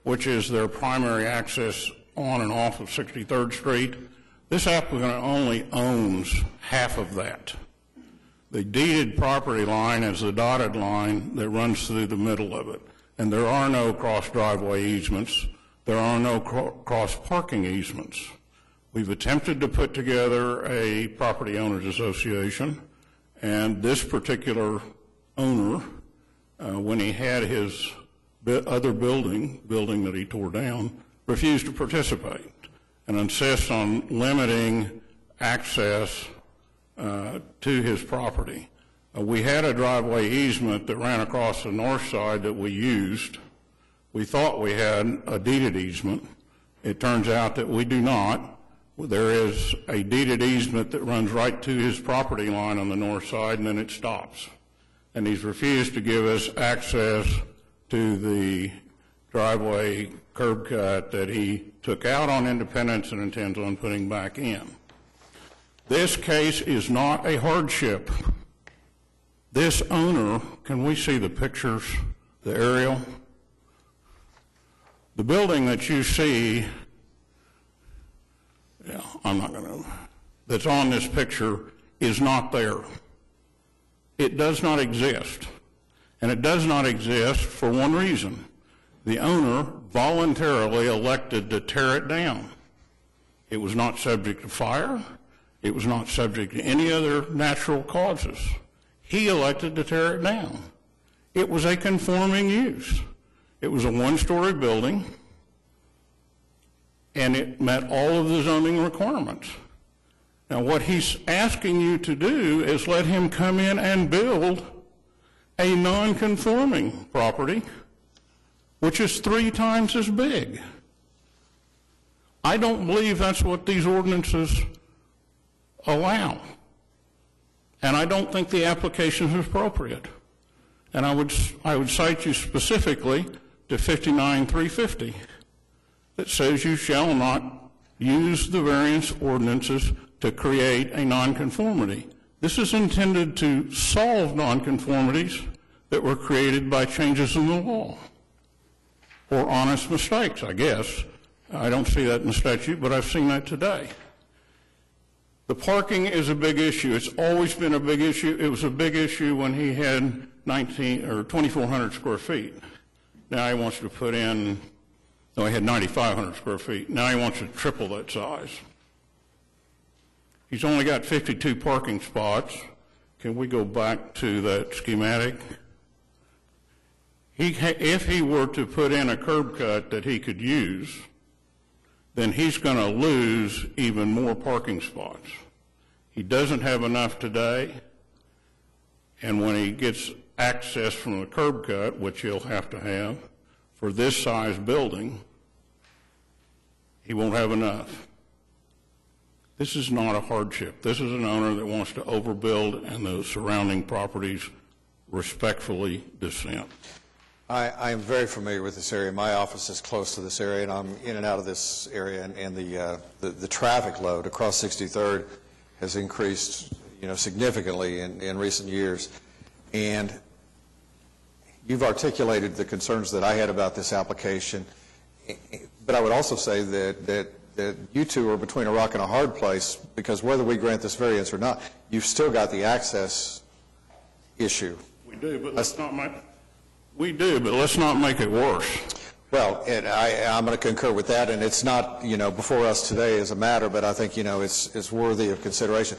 Speaker 20: which is their primary access on and off of 63rd Street, this applicant only owns half of that. The deeded property line is the dotted line that runs through the middle of it. And there are no cross driveway easements. There are no cross parking easements. We've attempted to put together a property owners association, and this particular owner, when he had his other building that he tore down, refused to participate and insists on limiting access to his property. We had a driveway easement that ran across the north side that we used. We thought we had a deeded easement. It turns out that we do not. There is a deeded easement that runs right to his property line on the north side, and then it stops. And he's refused to give us access to the driveway curb cut that he took out on Independence and intends on putting back in. This case is not a hardship. This owner, can we see the pictures, the aerial? The building that you see, that's on this picture is not there. It does not exist. And it does not exist for one reason. The owner voluntarily elected to tear it down. It was not subject to fire. It was not subject to any other natural causes. He elected to tear it down. It was a conforming use. It was a one-story building, and it met all of the zoning requirements. Now, what he's asking you to do is let him come in and build a non-conforming property, which is 3 times as big. I don't believe that's what these ordinances allow. And I don't think the application is appropriate. And I would cite you specifically to 59-350 that says you shall not use the variance ordinances to create a nonconformity. This is intended to solve nonconformities that were created by changes in the law or honest mistakes, I guess. I don't see that in the statute, but I've seen that today. The parking is a big issue. It's always been a big issue. It was a big issue when he had 2,400 square feet. Now he wants to put in, no, he had 9,500 square feet. Now he wants to triple that size. He's only got 52 parking spots. Can we go back to that schematic? If he were to put in a curb cut that he could use, then he's going to lose even more parking spots. He doesn't have enough today, and when he gets access from the curb cut, which he'll have to have for this size building, he won't have enough. This is not a hardship. This is an owner that wants to overbuild, and the surrounding properties respectfully dissent.
Speaker 3: I am very familiar with this area. My office is close to this area, and I'm in and out of this area, and the traffic load across 63rd has increased, significantly in recent years. And you've articulated the concerns that I had about this application, but I would also say that you two are between a rock and a hard place, because whether we grant this variance or not, you've still got the access issue.
Speaker 20: We do, but let's not make it worse.
Speaker 3: Well, and I'm going to concur with that, and it's not, before us today as a matter, but I think, it's worthy of consideration.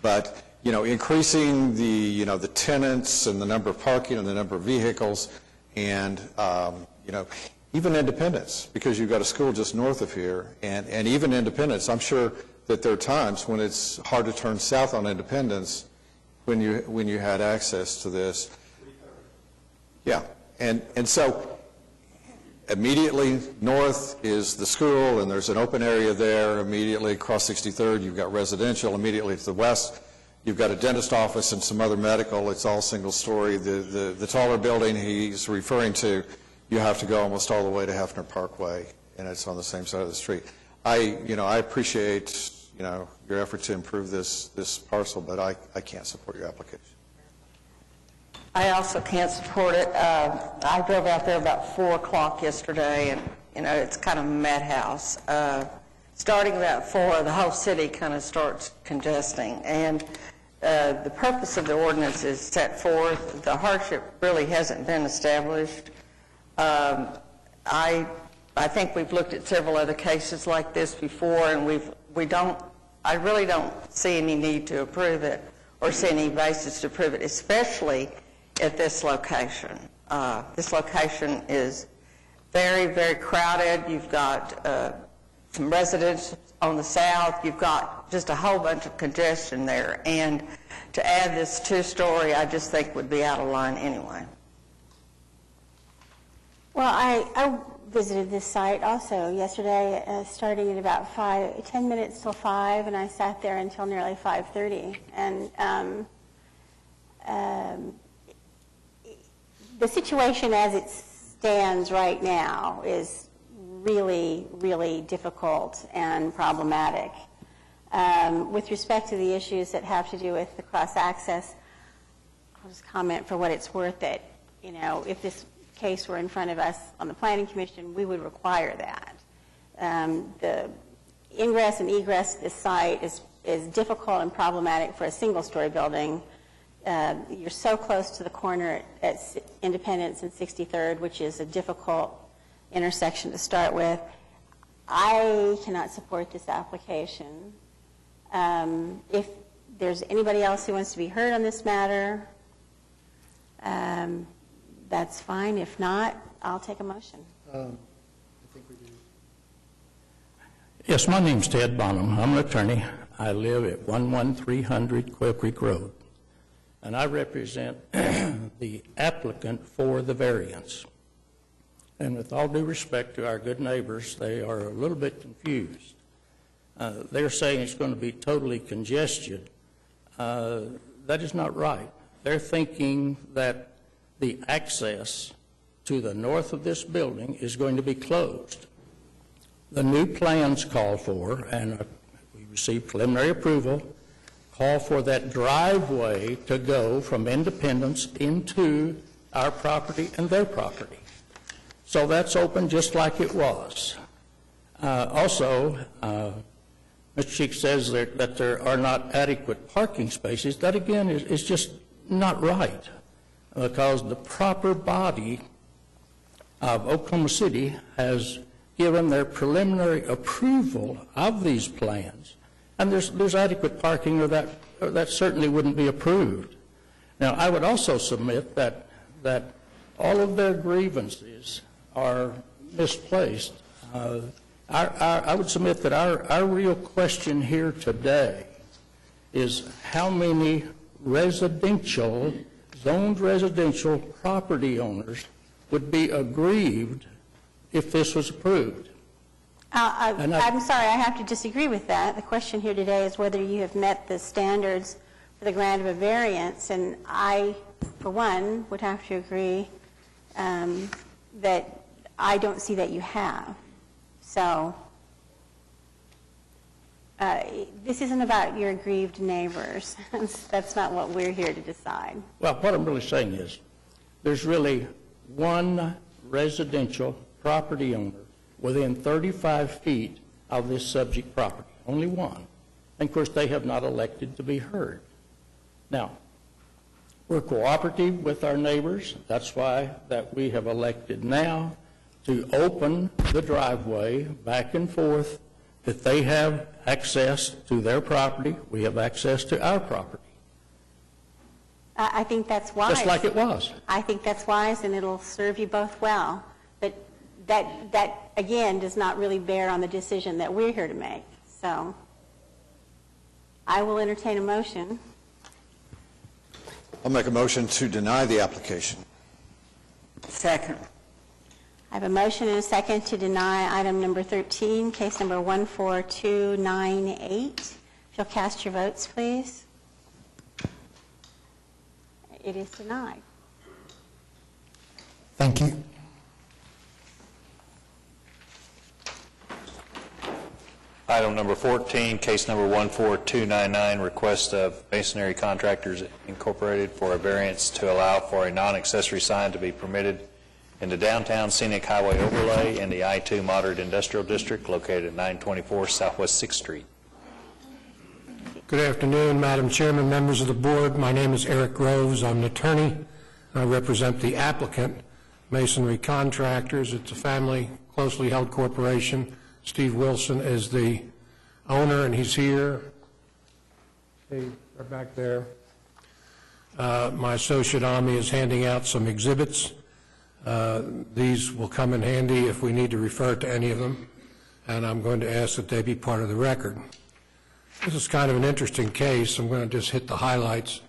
Speaker 3: But, increasing the tenants and the number of parking and the number of vehicles and, even Independence, because you've got a school just north of here, and even Independence, I'm sure that there are times when it's hard to turn south on Independence when you had access to this. Yeah, and so immediately north is the school, and there's an open area there. Immediately across 63rd, you've got residential. Immediately to the west, you've got a dentist office and some other medical. It's all single story. The taller building he's referring to, you have to go almost all the way to Hefner Parkway, and it's on the same side of the street. I appreciate, your effort to improve this parcel, but I can't support your application.
Speaker 4: I also can't support it. I drove out there about 4 o'clock yesterday, and, it's kind of a madhouse. Starting about 4, the whole city kind of starts congesting. And the purpose of the ordinance is set forth. The hardship really hasn't been established. I think we've looked at several other cases like this before, and I really don't see any need to approve it or see any basis to approve it, especially at this location. This location is very, very crowded. You've got some residents on the south. You've got just a whole bunch of congestion there. And to add this 2-story, I just think would be out of line anyway.
Speaker 1: Well, I visited this site also yesterday, starting at about 10 minutes till 5, and I sat there until nearly 5:30. And the situation as it stands right now is really, really difficult and problematic. With respect to the issues that have to do with the cross-access, I'll just comment for what it's worth that, if this case were in front of us on the Planning Commission, we would require that. The ingress and egress to this site is difficult and problematic for a single-story building. You're so close to the corner at Independence and 63rd, which is a difficult intersection to start with. I cannot support this application. If there's anybody else who wants to be heard on this matter, that's fine. If not, I'll take a motion.
Speaker 21: Yes, my name's Ted Bonham. I'm an attorney. I live at 11300 Quail Creek Road, and I represent the applicant for the variance. And with all due respect to our good neighbors, they are a little bit confused. They're saying it's going to be totally congested. That is not right. They're thinking that the access to the north of this building is going to be closed. The new plans call for, and we received preliminary approval, call for that driveway to go from Independence into our property and their property. So that's open just like it was. Also, Mr. Cheek says that there are not adequate parking spaces. That, again, is just not right, because the proper body of Oklahoma City has given their preliminary approval of these plans, and there's adequate parking, or that certainly wouldn't be approved. Now, I would also submit that all of their grievances are misplaced. I would submit that our real question here today is how many zoned residential property owners would be aggrieved if this was approved.
Speaker 1: I'm sorry, I have to disagree with that. The question here today is whether you have met the standards for the grant of a variance, and I, for one, would have to agree that I don't see that you have. So this isn't about your aggrieved neighbors. That's not what we're here to decide.
Speaker 21: Well, what I'm really saying is, there's really one residential property owner within 35 feet of this subject property, only one. And of course, they have not elected to be heard. Now, we're cooperative with our neighbors. That's why that we have elected now to open the driveway back and forth, that they have access to their property, we have access to our property.
Speaker 1: I think that's wise.
Speaker 21: Just like it was.
Speaker 1: I think that's wise, and it'll serve you both well. But that again, does not really bear on the decision that we're here to make. So I will entertain a motion.
Speaker 3: I'll make a motion to deny the application.
Speaker 4: Second.
Speaker 1: I have a motion and a second to deny item number 13, case number 14298. If you'll cast your votes, please. It is denied.
Speaker 18: Thank you.
Speaker 5: Item number 14, case number 14299, request of Masonry Contractors Incorporated for a variance to allow for a non-accessory sign to be permitted in the downtown scenic highway overlay in the I-2 Moderate Industrial District located at 924 Southwest 6th Street.
Speaker 6: Good afternoon, Madam Chairman, members of the board. My name is Eric Groves. I'm an attorney. I represent the applicant, Masonry Contractors. It's a family, closely held corporation. Steve Wilson is the owner, and he's here. Hey, they're back there. My associate Ami is handing out some exhibits. These will come in handy if we need to refer to any of them, and I'm going to ask that they be part of the record. This is kind of an interesting case. I'm going to just hit the highlights,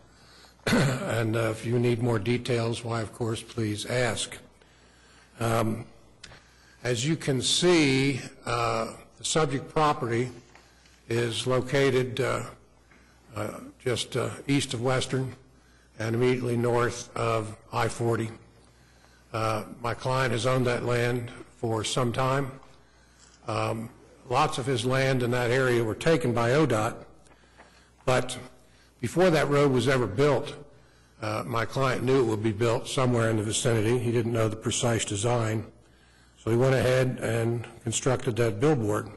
Speaker 6: and if you need more details, why, of course, please ask. As you can see, the subject property is located just east of Western and immediately north of I-40. My client has owned that land for some time. Lots of his land in that area were taken by ODOT, but before that road was ever built, my client knew it would be built somewhere in the vicinity. He didn't know the precise design, so he went ahead and constructed that billboard. A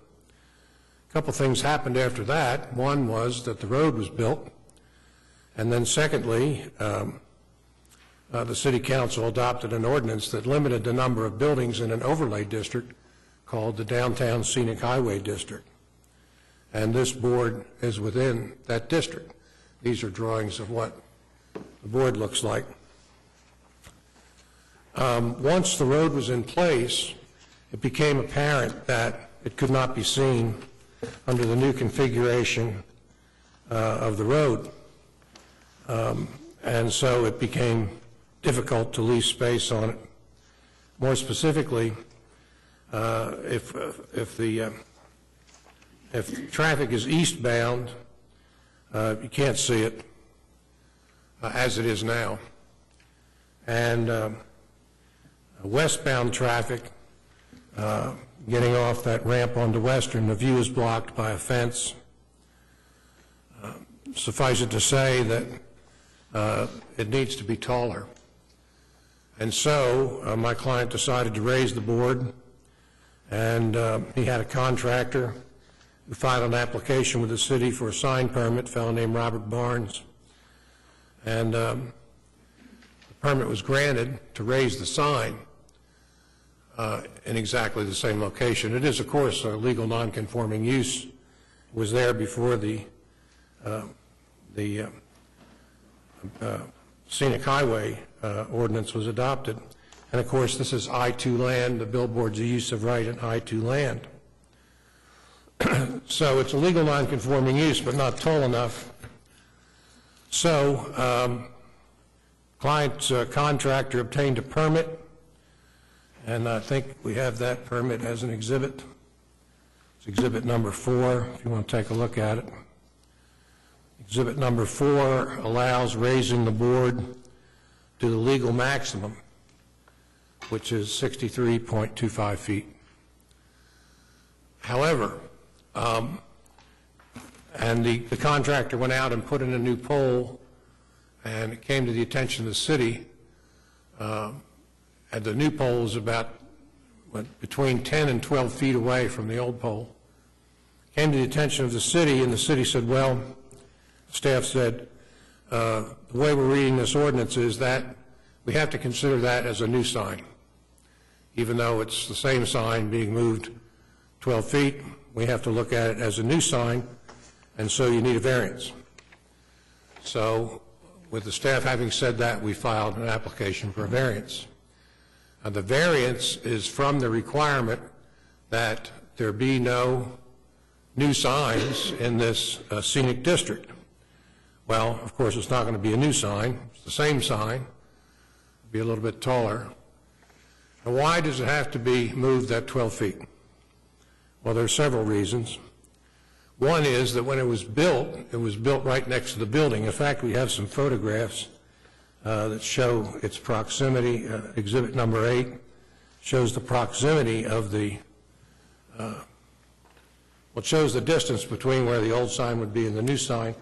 Speaker 6: couple things happened after that. One was that the road was built, and then secondly, the city council adopted an ordinance that limited the number of buildings in an overlay district called the Downtown Scenic Highway District. And this board is within that district. These are drawings of what the board looks like. Once the road was in place, it became apparent that it could not be seen under the new configuration of the road. And so it became difficult to lease space on it. More specifically, if traffic is eastbound, you can't see it as it is now. And westbound traffic, getting off that ramp onto Western, the view is blocked by a fence. Suffice it to say that it needs to be taller. And so my client decided to raise the board, and he had a contractor who filed an application with the city for a sign permit, a fellow named Robert Barnes. And the permit was granted to raise the sign in exactly the same location. It is, of course, a legal nonconforming use. It was there before the scenic highway ordinance was adopted. And of course, this is I-2 land. The billboard's a use of right in I-2 land. So it's a legal nonconforming use, but not tall enough. So client's contractor obtained a permit, and I think we have that permit as an exhibit. It's exhibit number 4, if you want to take a look at it. Exhibit number 4 allows raising the board to the legal maximum, which is 63.25 feet. However, and the contractor went out and put in a new pole, and it came to the attention of the city, and the new pole is about between 10 and 12 feet away from the old pole. Came to the attention of the city, and the city said, well, staff said, the way we're reading this ordinance is that we have to consider that as a new sign. Even though it's the same sign being moved 12 feet, we have to look at it as a new sign, and so you need a variance. So with the staff having said that, we filed an application for a variance. The variance is from the requirement that there be no new signs in this scenic district. Well, of course, it's not going to be a new sign. It's the same sign. It'll be a little bit taller. And why does it have to be moved that 12 feet? Well, there are several reasons. One is that when it was built right next to the building. In fact, we have some photographs that show its proximity. Exhibit number 8 shows the proximity of the, it shows the distance between where the old sign would be and the new sign.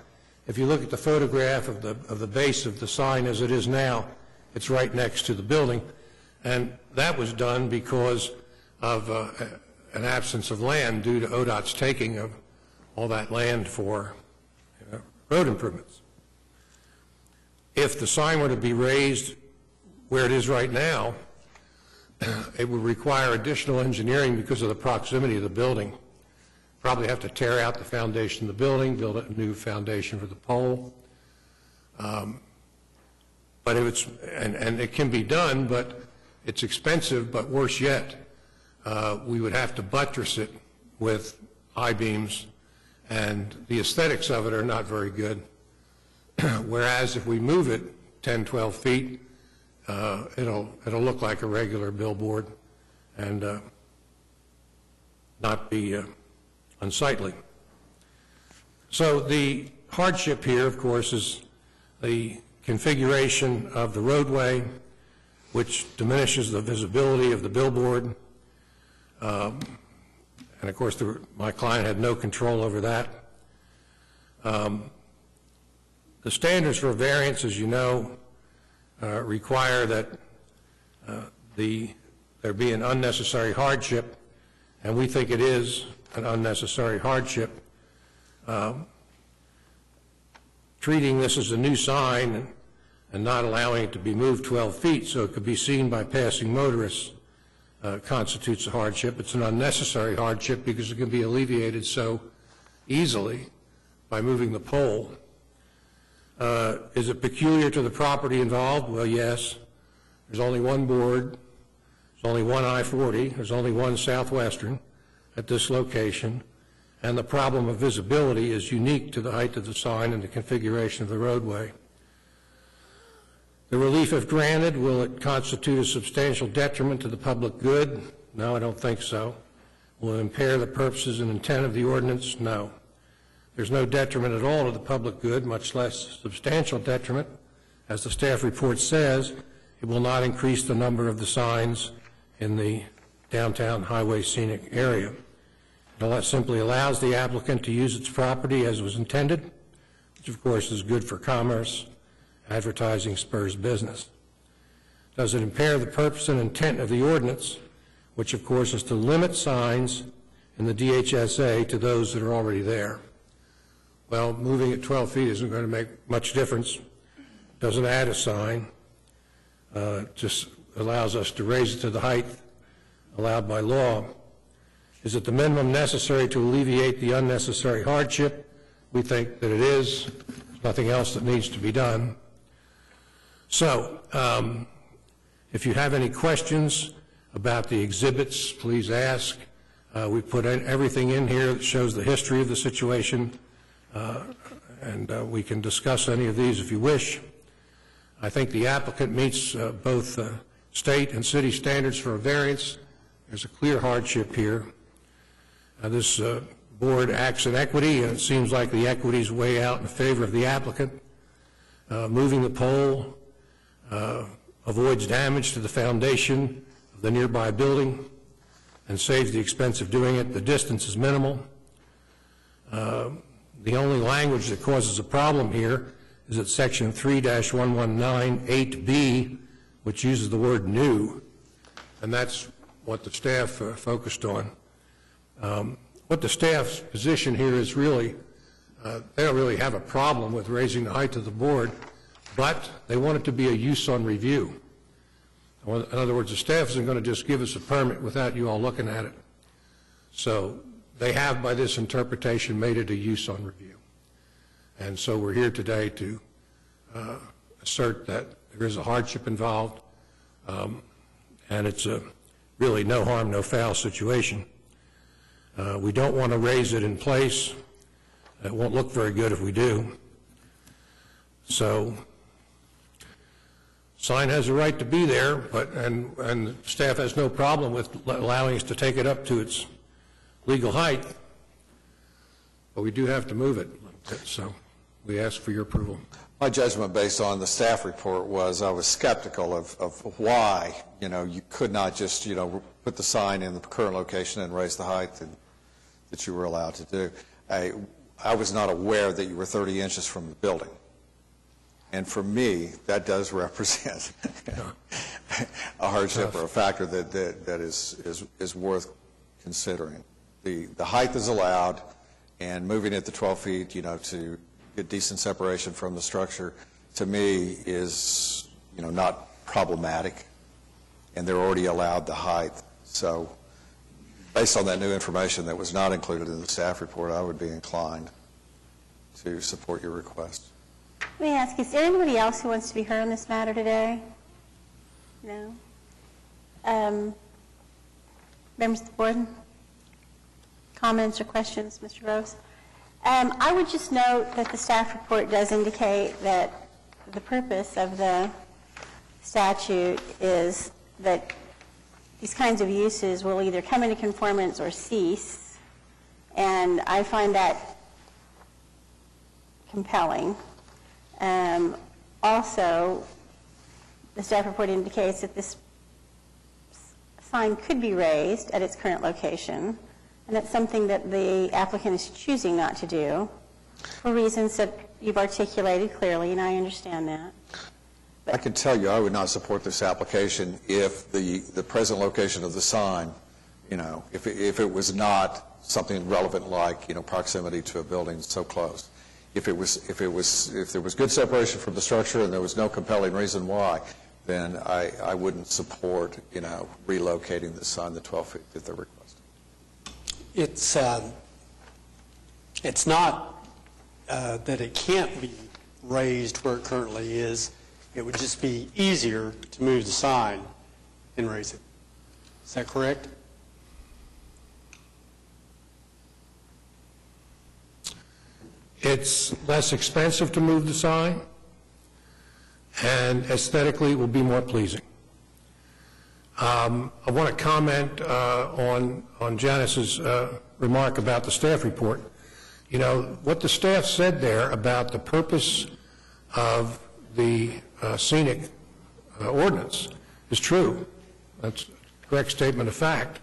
Speaker 6: If you look at the photograph of the base of the sign as it is now, it's right next to the building. And that was done because of an absence of land due to ODOT's taking of all that land for road improvements. If the sign were to be raised where it is right now, it would require additional engineering because of the proximity of the building. Probably have to tear out the foundation of the building, build a new foundation for the pole. But if it's, and it can be done, but it's expensive, but worse yet, we would have to buttress it with I-beams, and the aesthetics of it are not very good. Whereas if we move it 10, 12 feet, it'll look like a regular billboard and not be unsightly. So the hardship here, of course, is the configuration of the roadway, which diminishes the visibility of the billboard. And of course, my client had no control over that. The standards for variance, as you know, require that there be an unnecessary hardship, and we think it is an unnecessary hardship. Treating this as a new sign and not allowing it to be moved 12 feet so it could be seen by passing motorists constitutes a hardship. It's an unnecessary hardship because it can be alleviated so easily by moving the pole. Is it peculiar to the property involved? Well, yes. There's only one board. There's only one I-40. There's only one Southwestern at this location. And the problem of visibility is unique to the height of the sign and the configuration of the roadway. The relief, if granted, will it constitute a substantial detriment to the public good? No, I don't think so. Will it impair the purposes and intent of the ordinance? No. There's no detriment at all to the public good, much less substantial detriment. As the staff report says, it will not increase the number of the signs in the downtown highway scenic area. It simply allows the applicant to use its property as was intended, which of course is good for commerce. Advertising spurs business. Does it impair the purpose and intent of the ordinance, which of course is to limit signs in the DHSA to those that are already there? Well, moving it 12 feet isn't going to make much difference. Doesn't add a sign. Just allows us to raise it to the height allowed by law. Is it the minimum necessary to alleviate the unnecessary hardship? We think that it is. There's nothing else that needs to be done. So, if you have any questions about the exhibits, please ask. We put everything in here that shows the history of the situation, and we can discuss any of these if you wish. I think the applicant meets both state and city standards for a variance. There's a clear hardship here. This board acts in equity, and it seems like the equities weigh out in favor of the applicant. Moving the pole avoids damage to the foundation of the nearby building and saves the expense of doing it. The distance is minimal. The only language that causes a problem here is at section 3-1198B, which uses the word new, and that's what the staff focused on. What the staff's position here is really, they don't really have a problem with raising the height of the board, but they want it to be a use on review. In other words, the staff isn't going to just give us a permit without you all looking at it. So they have, by this interpretation, made it a use on review. And so we're here today to assert that there is a hardship involved, and it's a really no harm, no foul situation. We don't want to raise it in place. It won't look very good if we do. So sign has a right to be there, and staff has no problem with allowing us to take it up to its legal height, but we do have to move it. So we ask for your approval.
Speaker 3: My judgment based on the staff report was I was skeptical of why, you could not just, put the sign in the current location and raise the height that you were allowed to do. I was not aware that you were 30 inches from the building. And for me, that does represent a hardship or a factor that is worth considering. The height is allowed, and moving it to 12 feet, to get decent separation from the structure, to me is, not problematic, and they're already allowed the height. So based on that new information that was not included in the staff report, I would be inclined to support your request.
Speaker 1: Let me ask, is there anybody else who wants to be heard on this matter today? No? Members of the board? Comments or questions, Mr. Rose? I would just note that the staff report does indicate that the purpose of the statute is that these kinds of uses will either come into conformance or cease, and I find that compelling. Also, the staff report indicates that this sign could be raised at its current location, and that's something that the applicant is choosing not to do for reasons that you've articulated clearly, and I understand that.
Speaker 3: I can tell you I would not support this application if the present location of the sign, if it was not something relevant like, proximity to a building so close. If there was good separation from the structure and there was no compelling reason why, then I wouldn't support, relocating the sign the 12 feet that they're requesting.
Speaker 8: It's not that it can't be raised where it currently is. It would just be easier to move the sign and raise it. Is that correct?
Speaker 6: It's less expensive to move the sign, and aesthetically it will be more pleasing. I want to comment on Janice's remark about the staff report. What the staff said there about the purpose of the scenic ordinance is true. That's a correct statement of fact.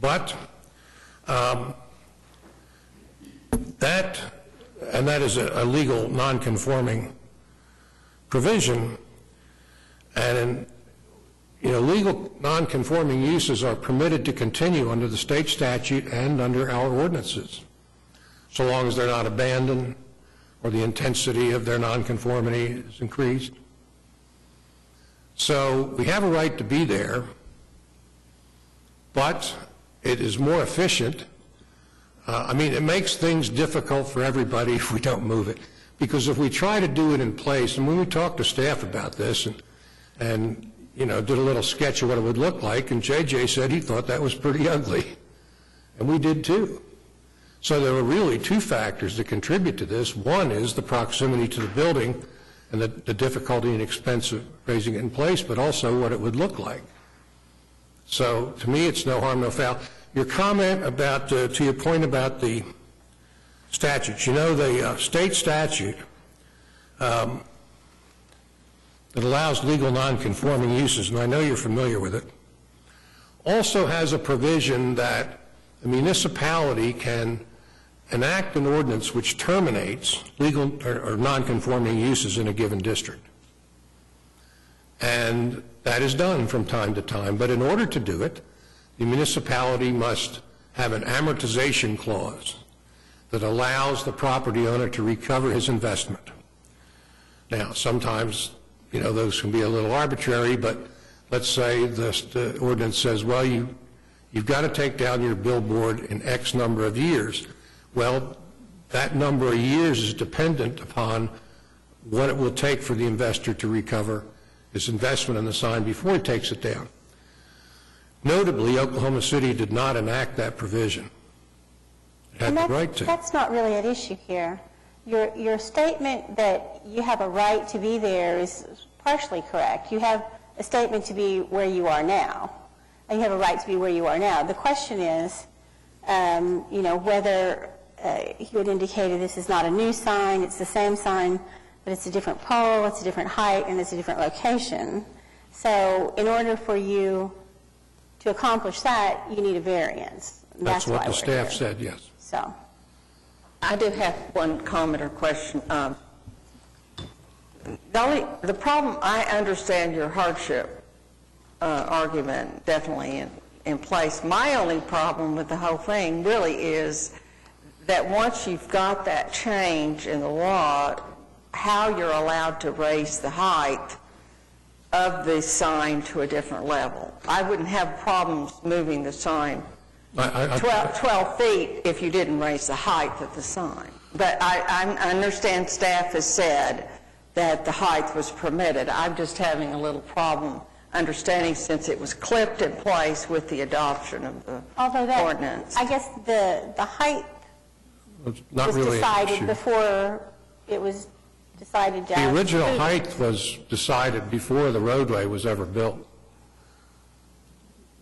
Speaker 6: But that is a legal non-conforming provision, and legal non-conforming uses are permitted to continue under the state statute and under our ordinances, so long as they're not abandoned or the intensity of their nonconformity is increased. So we have a right to be there, but it is more efficient. It makes things difficult for everybody if we don't move it, because if we try to do it in place, and when we talked to staff about this and did a little sketch of what it would look like, and JJ said he thought that was pretty ugly, and we did too. So there are really two factors that contribute to this. One is the proximity to the building and the difficulty and expense of raising it in place, but also what it would look like. So to me, it's no harm, no foul. your comment about, to your point about the statutes, you know, the state statute that allows legal nonconforming uses, and I know you're familiar with it, also has a provision that the municipality can enact an ordinance which terminates legal or nonconforming uses in a given district. And that is done from time to time, but in order to do it, the municipality must have an amortization clause that allows the property owner to recover his investment. Now, sometimes, you know, those can be a little arbitrary, but let's say the ordinance says, well, you've got to take down your billboard in X number of years. Well, that number of years is dependent upon what it will take for the investor to recover his investment in the sign before he takes it down. Notably, Oklahoma City did not enact that provision. It had the right to.
Speaker 1: That's not really at issue here. Your statement that you have a right to be there is partially correct. You have a statement to be where you are now, and you have a right to be where you are now. The question is, you know, whether you had indicated this is not a new sign, it's the same sign, but it's a different pole, it's a different height, and it's a different location. So in order for you to accomplish that, you need a variance.
Speaker 6: That's what the staff said, yes.
Speaker 1: So
Speaker 4: I do have one comment or question. The problem, I understand your hardship argument definitely in place. My only problem with the whole thing really is that once you've got that change in the law, how you're allowed to raise the height of the sign to a different level. I wouldn't have problems moving the sign 12 feet if you didn't raise the height of the sign. But I understand staff has said that the height was permitted. I'm just having a little problem understanding since it was clipped in place with the adoption of the ordinance.
Speaker 1: I guess the height was decided before it was decided down.
Speaker 6: The original height was decided before the roadway was ever built.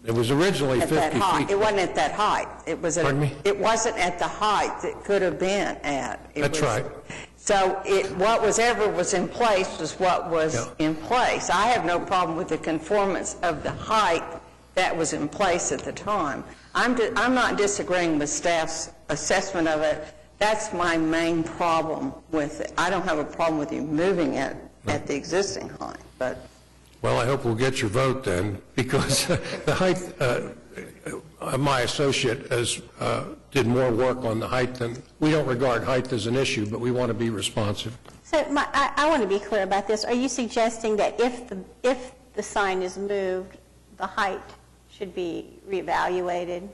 Speaker 6: It was originally 50 feet.
Speaker 4: It wasn't at that height.
Speaker 6: Pardon me?
Speaker 4: It wasn't at the height it could have been at.
Speaker 6: That's right.
Speaker 4: So what was in place was what was in place. I have no problem with the conformance of the height that was in place at the time. I'm not disagreeing with staff's assessment of it. That's my main problem with it. I don't have a problem with you moving it at the existing height, but.
Speaker 6: Well, I hope we'll get your vote then, because the height, my associate did more work on the height than, we don't regard height as an issue, but we want to be responsive.
Speaker 1: So I want to be clear about this. Are you suggesting that if the sign is moved, the height should be reevaluated?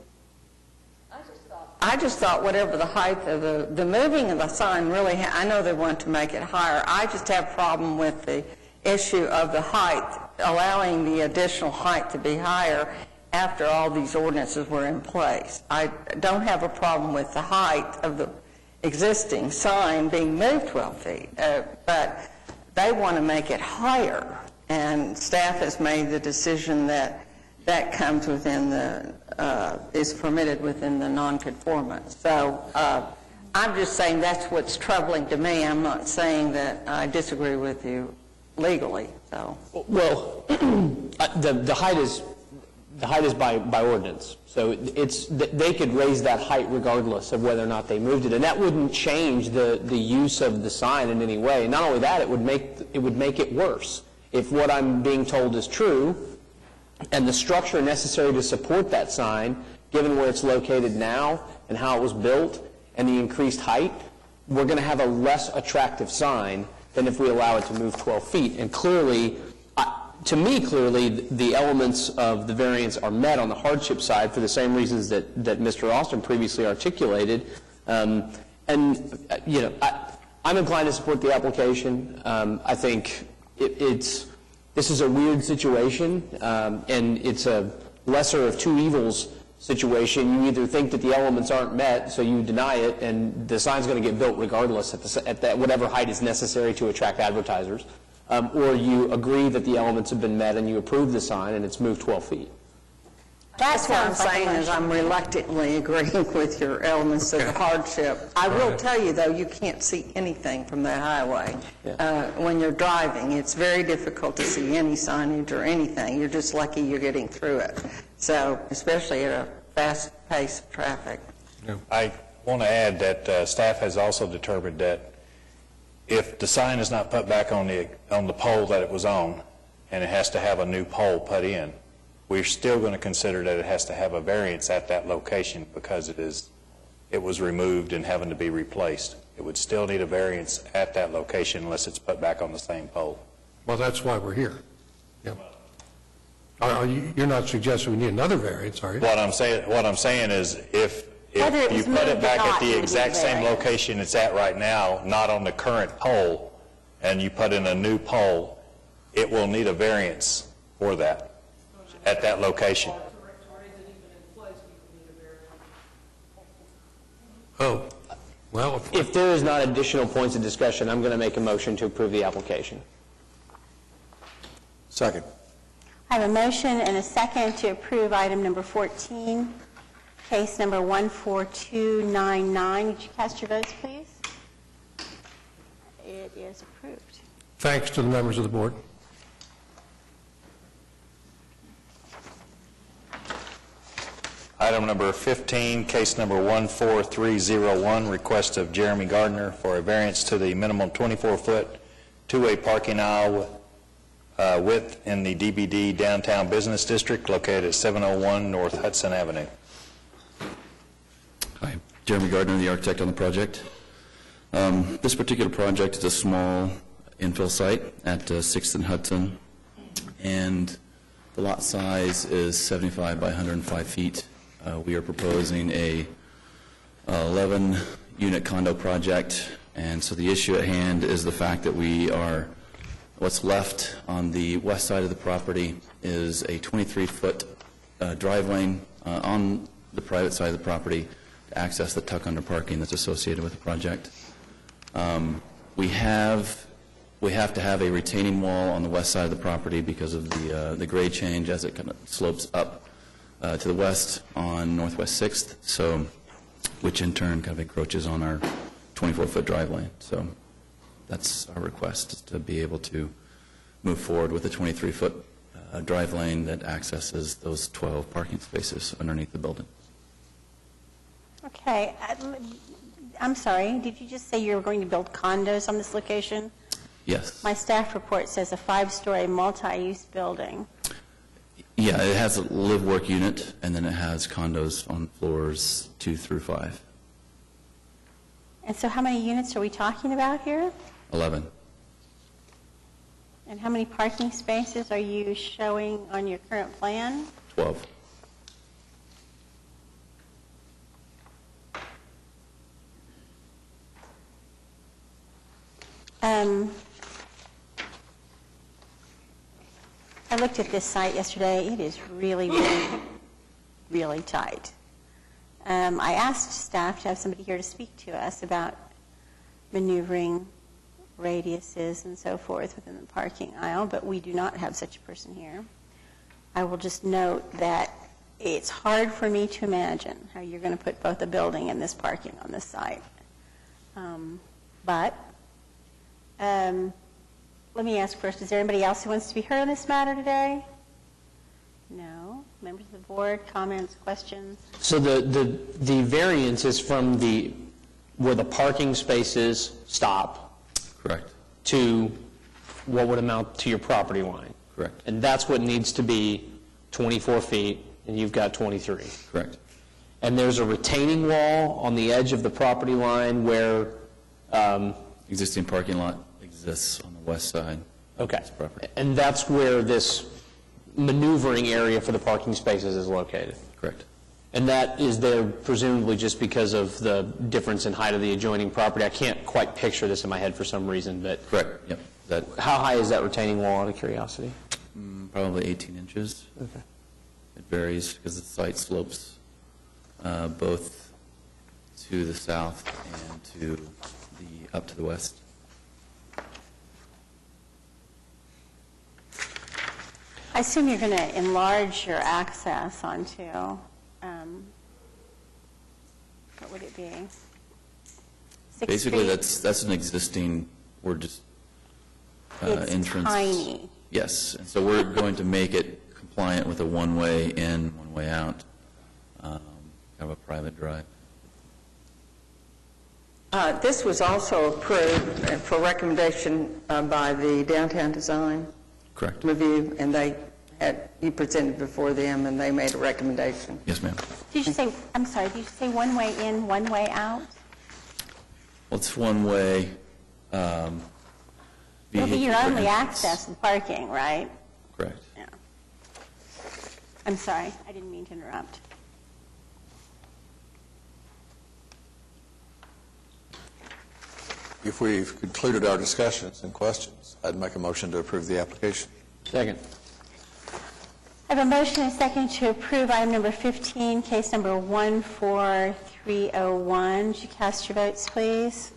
Speaker 4: I just thought whatever the height of the moving of the sign really, I know they want to make it higher. I just have a problem with the issue of the height, allowing the additional height to be higher after all these ordinances were in place. I don't have a problem with the height of the existing sign being moved 12 feet, but they want to make it higher, and staff has made the decision that that comes within is permitted within the nonconformance. So I'm just saying that's what's troubling to me. I'm not saying that I disagree with you legally. So.
Speaker 2: Well, the height is by ordinance. So they could raise that height regardless of whether or not they moved it, and that wouldn't change the use of the sign in any way. Not only that, it would make it worse. If what I'm being told is true, and the structure necessary to support that sign, given where it's located now and how it was built and the increased height, we're going to have a less attractive sign than if we allow it to move 12 feet. And clearly, to me, the elements of the variance are met on the hardship side for the same reasons that Mr. Austin previously articulated. I'm inclined to support the application. I think this is a weird situation, and it's a lesser of two evils situation. You either think that the elements aren't met, so you deny it, and the sign's going to get built regardless at whatever height is necessary to attract advertisers, or you agree that the elements have been met and you approve the sign and it's moved 12 feet.
Speaker 4: That's what I'm
Speaker 1: sounds like a
Speaker 4: saying, is
Speaker 1: motion.
Speaker 4: I'm reluctantly agreeing with your elements of the hardship. I will tell you, though, you can't see anything from that highway when you're driving. It's very difficult to see any signage or anything. You're just lucky you're getting through it. So, especially at a fast pace of traffic.
Speaker 5: I want to add that staff has also determined that if the sign is not put back on the pole that it was on, and it has to have a new pole put in, we're still going to consider that it has to have a variance at that location because it was removed and having to be replaced. It would still need a variance at that location unless it's put back on the same pole.
Speaker 6: Well, that's why we're here. Yep. You're not suggesting we need another variance, are you?
Speaker 5: What I'm saying is if
Speaker 1: Whether it
Speaker 5: you
Speaker 1: was
Speaker 5: put
Speaker 1: moved or
Speaker 5: it back
Speaker 1: not,
Speaker 5: at
Speaker 1: it
Speaker 5: the
Speaker 1: would
Speaker 5: exact
Speaker 1: be
Speaker 5: same
Speaker 1: variance.
Speaker 5: location it's at right now, not on the current pole, and you put in a new pole, it will need a variance for that at that location.
Speaker 6: Oh, well,
Speaker 2: If there is not additional points of discussion, I'm going to make a motion to approve the application.
Speaker 3: Second.
Speaker 1: I have a motion and a second to approve item number 14, case number 14299. Would you cast your votes, please? It is approved.
Speaker 6: thanks to the members of the board.
Speaker 5: Item number 15, case number 14301, request of Jeremy Gardner for a variance to the minimum 24-foot two-way parking aisle width in the DBD Downtown Business District located at 701 North Hudson Avenue.
Speaker 9: Hi, Jeremy Gardner, the architect on the project. This particular project is a small infill site at 6th and Hudson, and the lot size is 75 by 105 feet. We are proposing a 11-unit condo project, and so the issue at hand is the fact that what's left on the west side of the property is a 23-foot drive lane on the private side of the property to access the tuck-under parking that's associated with the project. We have to have a retaining wall on the west side of the property because of the grade change as it kind of slopes up to the west on Northwest 6th, which in turn kind of encroaches on our 24-foot drive lane. So that's our request, is to be able to move forward with a 23-foot drive lane that accesses those 12 parking spaces underneath the building.
Speaker 1: Okay. I'm sorry, did you just say you were going to build condos on this location?
Speaker 9: Yes.
Speaker 1: My staff report says a 5-story multi-use building.
Speaker 9: Yeah, it has a live-work unit, and then it has condos on floors 2 through 5.
Speaker 1: And so how many units are we talking about here?
Speaker 9: 11.
Speaker 1: And how many parking spaces are you showing on your current plan?
Speaker 9: 12.
Speaker 1: I looked at this site yesterday. It is really, really, really tight. I asked staff to have somebody here to speak to us about maneuvering radiuses and so forth within the parking aisle, but we do not have such a person here. I will just note that it's hard for me to imagine how you're going to put both a building and this parking on this site. Let me ask first, is there anybody else who wants to be heard on this matter today? No? Members of the board, comments, questions?
Speaker 2: So the variance is from where the parking spaces stop.
Speaker 9: Correct.
Speaker 2: To what would amount to your property line.
Speaker 9: Correct.
Speaker 2: And that's what needs to be 24 feet, and you've got 23.
Speaker 9: Correct.
Speaker 2: And there's a retaining wall on the edge of the property line where...
Speaker 9: Existing parking lot exists on the west side.
Speaker 2: Okay. And that's where this maneuvering area for the parking spaces is located?
Speaker 9: Correct.
Speaker 2: And that is there presumably just because of the difference in height of the adjoining property? I can't quite picture this in my head for some reason, but...
Speaker 9: Correct, yep.
Speaker 2: How high is that retaining wall, out of curiosity?
Speaker 9: Probably 18 inches.
Speaker 2: Okay.
Speaker 9: It varies because the site slopes both to the south and up to the west.
Speaker 1: I assume you're going to enlarge your access onto, what would it be? Sixth
Speaker 9: Basically,
Speaker 1: Street?
Speaker 9: that's an existing, we're just
Speaker 1: It's
Speaker 9: entrance.
Speaker 1: tiny.
Speaker 9: Yes, and so we're going to make it compliant with a one-way in, one-way out, kind of a private drive.
Speaker 4: This was also approved for recommendation by the Downtown Design
Speaker 9: Correct.
Speaker 4: Review, and you presented before them, and they made a recommendation.
Speaker 9: Yes, ma'am.
Speaker 1: Did you say, I'm sorry, did you say one way in, one way out?
Speaker 9: Well, it's one-way.
Speaker 1: It'll be your only access and parking, right?
Speaker 9: Correct.
Speaker 1: Yeah. I'm sorry, I didn't mean to interrupt.
Speaker 3: If we've concluded our discussions and questions, I'd make a motion to approve the application.
Speaker 2: Second.
Speaker 1: I have a motion and a second to approve item number 15, case number 14301. Would you cast your votes, please?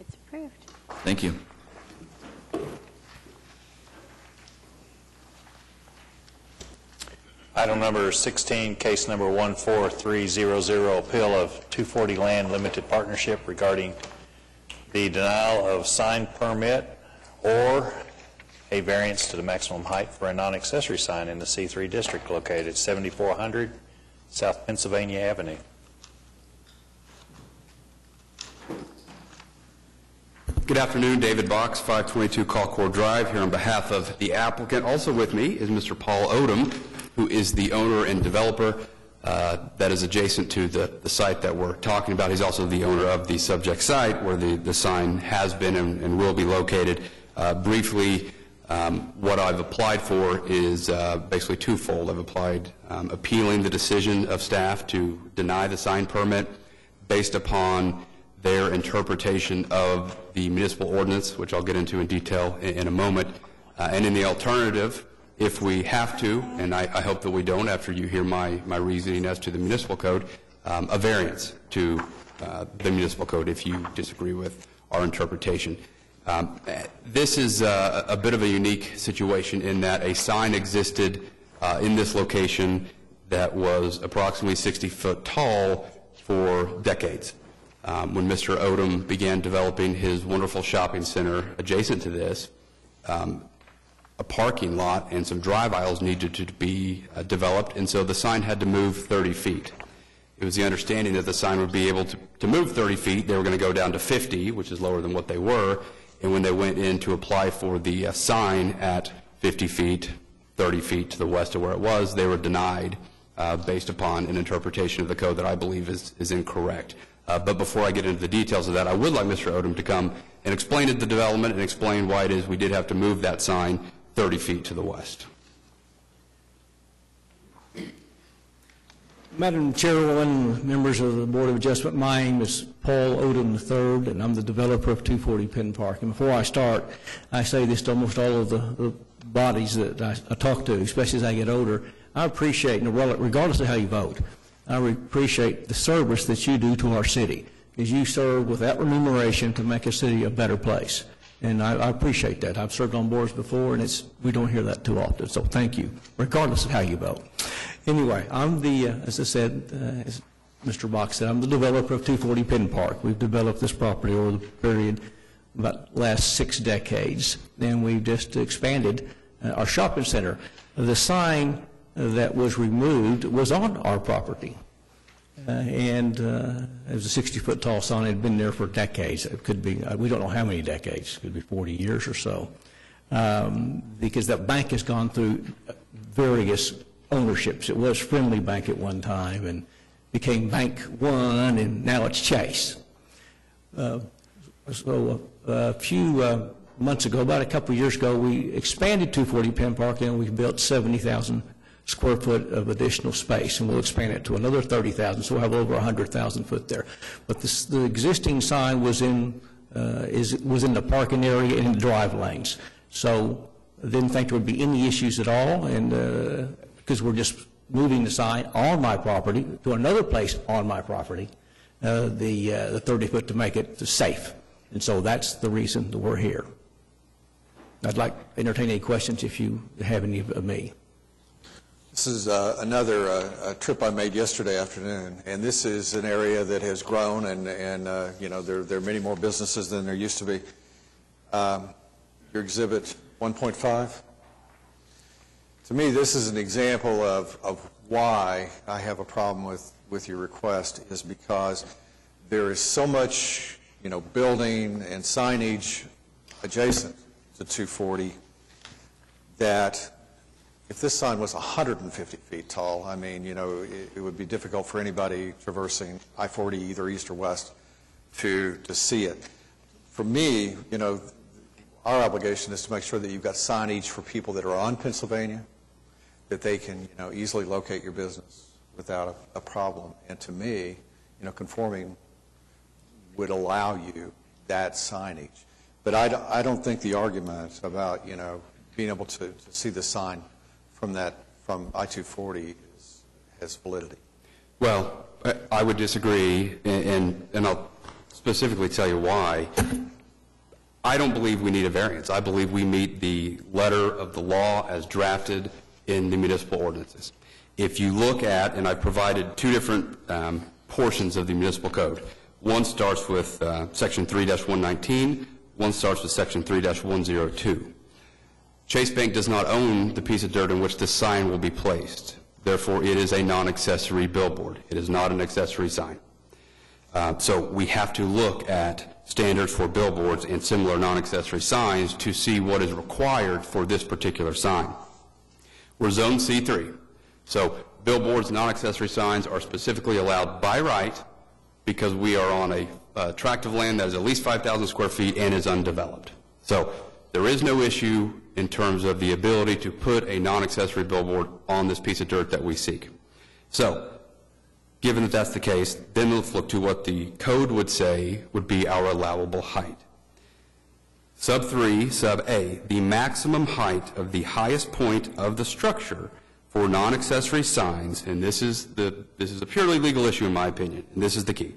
Speaker 1: It's approved.
Speaker 9: Thank you.
Speaker 5: Item number 16, case number 14300, appeal of 240 Land Limited Partnership regarding the denial of sign permit or a variance to the maximum height for a non-accessory sign in the C3 district located at 7400 South Pennsylvania Avenue.
Speaker 10: Good afternoon, David Box, 522 Colcord Drive, here on behalf of the applicant. Also with me is Mr. Paul Odom, who is the owner and developer that is adjacent to the site that we're talking about. He's also the owner of the subject site where the sign has been and will be located. Briefly, what I've applied for is basically twofold. I've applied appealing the decision of staff to deny the sign permit based upon their interpretation of the municipal ordinance, which I'll get into in detail in a moment. And in the alternative, if we have to, and I hope that we don't after you hear my reasoning as to the municipal code, a variance to the municipal code if you disagree with our interpretation. This is a bit of a unique situation in that a sign existed in this location that was approximately 60 foot tall for decades. When Mr. Odom began developing his wonderful shopping center adjacent to this, a parking lot and some drive aisles needed to be developed, and so the sign had to move 30 feet. It was the understanding that the sign would be able to move 30 feet. They were going to go down to 50, which is lower than what they were, and when they went in to apply for the sign at 50 feet, 30 feet to the west of where it was, they were denied based upon an interpretation of the code that I believe is incorrect. But before I get into the details of that, I would like Mr. Odom to come and explain the development and explain why it is we did have to move that sign 30 feet to the west.
Speaker 21: Madam Chairwoman, members of the Board of Adjustment, my name is Paul Odom III, and I'm the developer of 240 Penn Park. And before I start, I say this to almost all of the bodies that I talk to, especially as I get older. I appreciate, regardless of how you vote, I appreciate the service that you do to our city, because you serve without remuneration to make a city a better place. And I appreciate that. I've served on boards before, and we don't hear that too often. So thank you, regardless of how you vote. Anyway, I'm as I said, as Mr. Box said, I'm the developer of 240 Penn Park. We've developed this property over the period about the last 6 decades, and we've just expanded our shopping center. The sign that was removed was on our property. And it was a 60-foot tall sign. It had been there for decades. It could be, we don't know how many decades. It could be 40 years or so. Because that bank has gone through various ownerships. It was Friendly Bank at one time and became Bank One, and now it's Chase. So a few months ago, about a couple of years ago, we expanded 240 Penn Park, and we built 70,000 square foot of additional space, and we'll expand it to another 30,000, so we'll have over 100,000 foot there. But the existing sign was in the parking area and in the drive lanes, so I didn't think there would be any issues at all, and because we're just moving the sign on my property to another place on my property, the 30 foot to make it safe, and so that's the reason that we're here.
Speaker 11: I'd like to entertain any questions if you have any of me.
Speaker 3: This is another trip I made yesterday afternoon, and this is an area that has grown, and you know, there are many more businesses than there used to be. Your exhibit 1.5. To me, this is an example of why I have a problem with your request, is because there is so much, you know, building and signage adjacent to 240 that if this sign was 150 feet tall, I mean, you know, it would be difficult for anybody traversing I-40 either east or west to see it. For me, you know, our obligation is to make sure that you've got signage for people that are on Pennsylvania, that they can, you know, easily locate your business without a problem. And to me, you know, conforming would allow you that signage. But I don't think the argument about, you know, being able to see the sign from I-240 has validity.
Speaker 10: Well, I would disagree, and I'll specifically tell you why. I don't believe we need a variance. I believe we meet the letter of the law as drafted in the municipal ordinances. If you look at, and I've provided two different portions of the municipal code. One starts with Section 3-119. One starts with Section 3-102. Chase Bank does not own the piece of dirt in which this sign will be placed. Therefore, it is a non-accessory billboard. It is not an accessory sign. So we have to look at standards for billboards and similar non-accessory signs to see what is required for this particular sign. We're Zone C3. So billboards, non-accessory signs are specifically allowed by right because we are on a tract of land that is at least 5,000 square feet and is undeveloped. So there is no issue in terms of the ability to put a non-accessory billboard on this piece of dirt that we seek. So, given that that's the case, then let's look to what the code would say would be our allowable height. Sub 3, sub A, the maximum height of the highest point of the structure for non-accessory signs, and this is a purely legal issue in my opinion, and this is the key.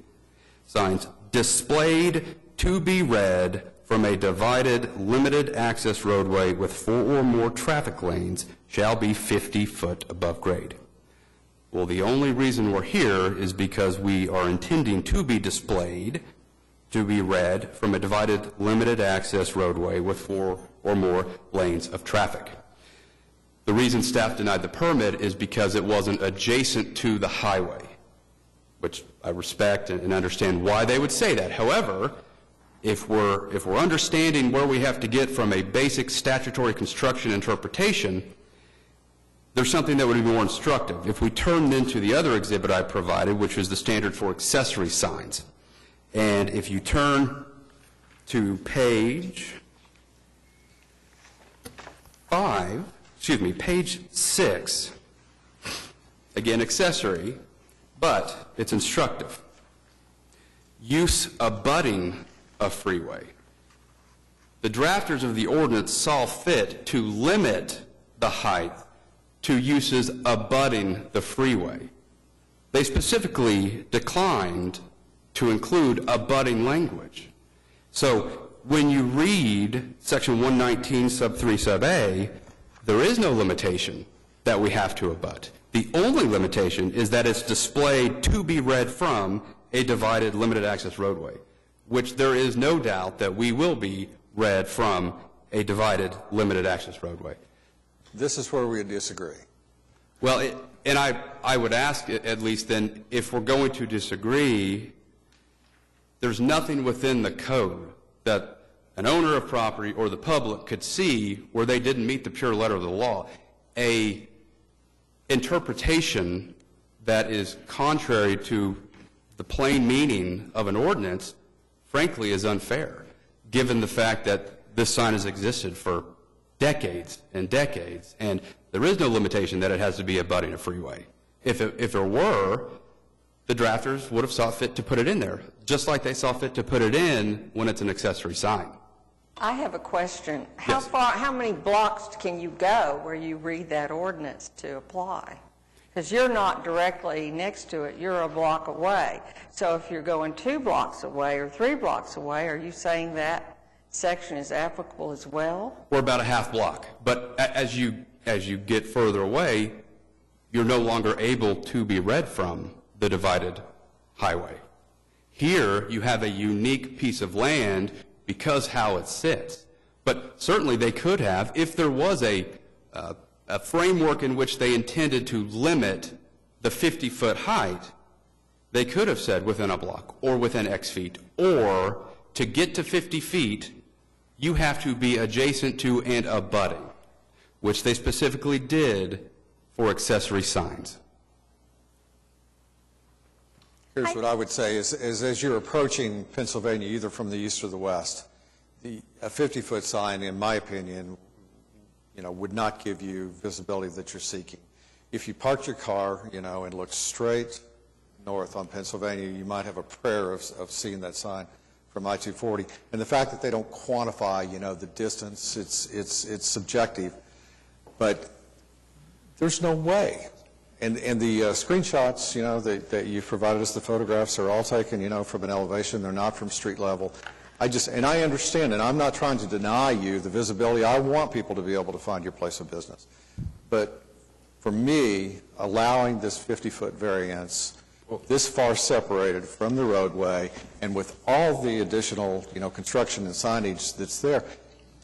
Speaker 10: Signs displayed to be read from a divided limited access roadway with 4 or more traffic lanes shall be 50 foot above grade. Well, the only reason we're here is because we are intending to be displayed, to be read from a divided limited access roadway with 4 or more lanes of traffic. The reason staff denied the permit is because it wasn't adjacent to the highway, which I respect and understand why they would say that. However, if we're understanding where we have to get from a basic statutory construction interpretation, there's something that would be more instructive. If we turn into the other exhibit I provided, which was the standard for accessory signs, and if you turn to page 6, again, accessory, but it's instructive. Use abutting a freeway. The drafters of the ordinance saw fit to limit the height to uses abutting the freeway. They specifically declined to include abutting language. So when you read Section 119 sub 3 sub A, there is no limitation that we have to abut. The only limitation is that it's displayed to be read from a divided limited access roadway, which there is no doubt that we will be read from a divided limited access roadway.
Speaker 3: This is where we disagree.
Speaker 10: Well, and I would ask at least then, if we're going to disagree, there's nothing within the code that an owner of property or the public could see where they didn't meet the pure letter of the law. A interpretation that is contrary to the plain meaning of an ordinance, frankly, is unfair, given the fact that this sign has existed for decades and decades, and there is no limitation that it has to be abutting a freeway. If there were, the drafters would have saw fit to put it in there, just like they saw fit to put it in when it's an accessory sign.
Speaker 4: I have a question.
Speaker 10: Yes.
Speaker 4: How many blocks can you go where you read that ordinance to apply? Because you're not directly next to it, you're a block away. So if you're going 2 blocks away or 3 blocks away, are you saying that section is applicable as well?
Speaker 10: Or about a half block. But as you get further away, you're no longer able to be read from the divided highway. Here, you have a unique piece of land because how it sits. But certainly they could have, if there was a framework in which they intended to limit the 50-foot height, they could have said within a block or within X feet, or to get to 50 feet, you have to be adjacent to and abutting, which they specifically did for accessory signs.
Speaker 3: Here's what I would say is as you're approaching Pennsylvania, either from the east or the west, a 50-foot sign, in my opinion, would not give you visibility that you're seeking. If you parked your car, and looked straight north on Pennsylvania, you might have a prayer of seeing that sign from I-240. And the fact that they don't quantify, the distance, it's subjective. But there's no way. And the screenshots, that you provided us, the photographs are all taken, from an elevation. They're not from street level. And I understand, and I'm not trying to deny you the visibility. I want people to be able to find your place of business. But for me, allowing this 50-foot variance this far separated from the roadway and with all the additional, construction and signage that's there,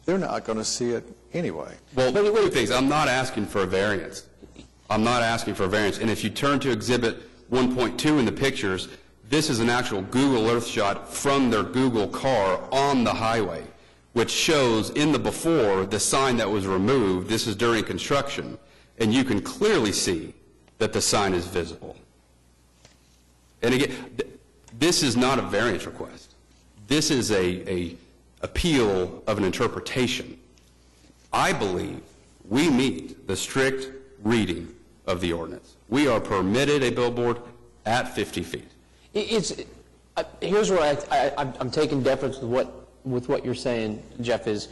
Speaker 3: they're not going to see it anyway.
Speaker 10: Well, two things. I'm not asking for a variance. I'm not asking for a variance. And if you turn to Exhibit 1.2 in the pictures, this is an actual Google Earth shot from their Google car on the highway, which shows in the before the sign that was removed. This is during construction. And you can clearly see that the sign is visible. And again, this is not a variance request. This is a appeal of an interpretation. I believe we meet the strict reading of the ordinance. We are permitted a billboard at 50 feet.
Speaker 2: Here's where I'm taking deference with what you're saying, Jeff, is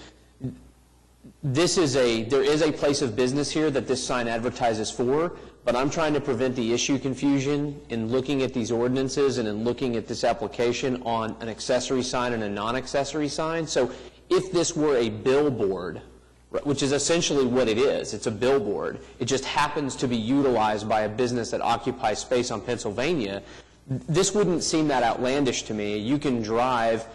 Speaker 2: there is a place of business here that this sign advertises for, but I'm trying to prevent the issue confusion in looking at these ordinances and in looking at this application on an accessory sign and a non-accessory sign. So if this were a billboard, which is essentially what it is, it's a billboard, it just happens to be utilized by a business that occupies space on Pennsylvania, this wouldn't seem that outlandish to me. You can drive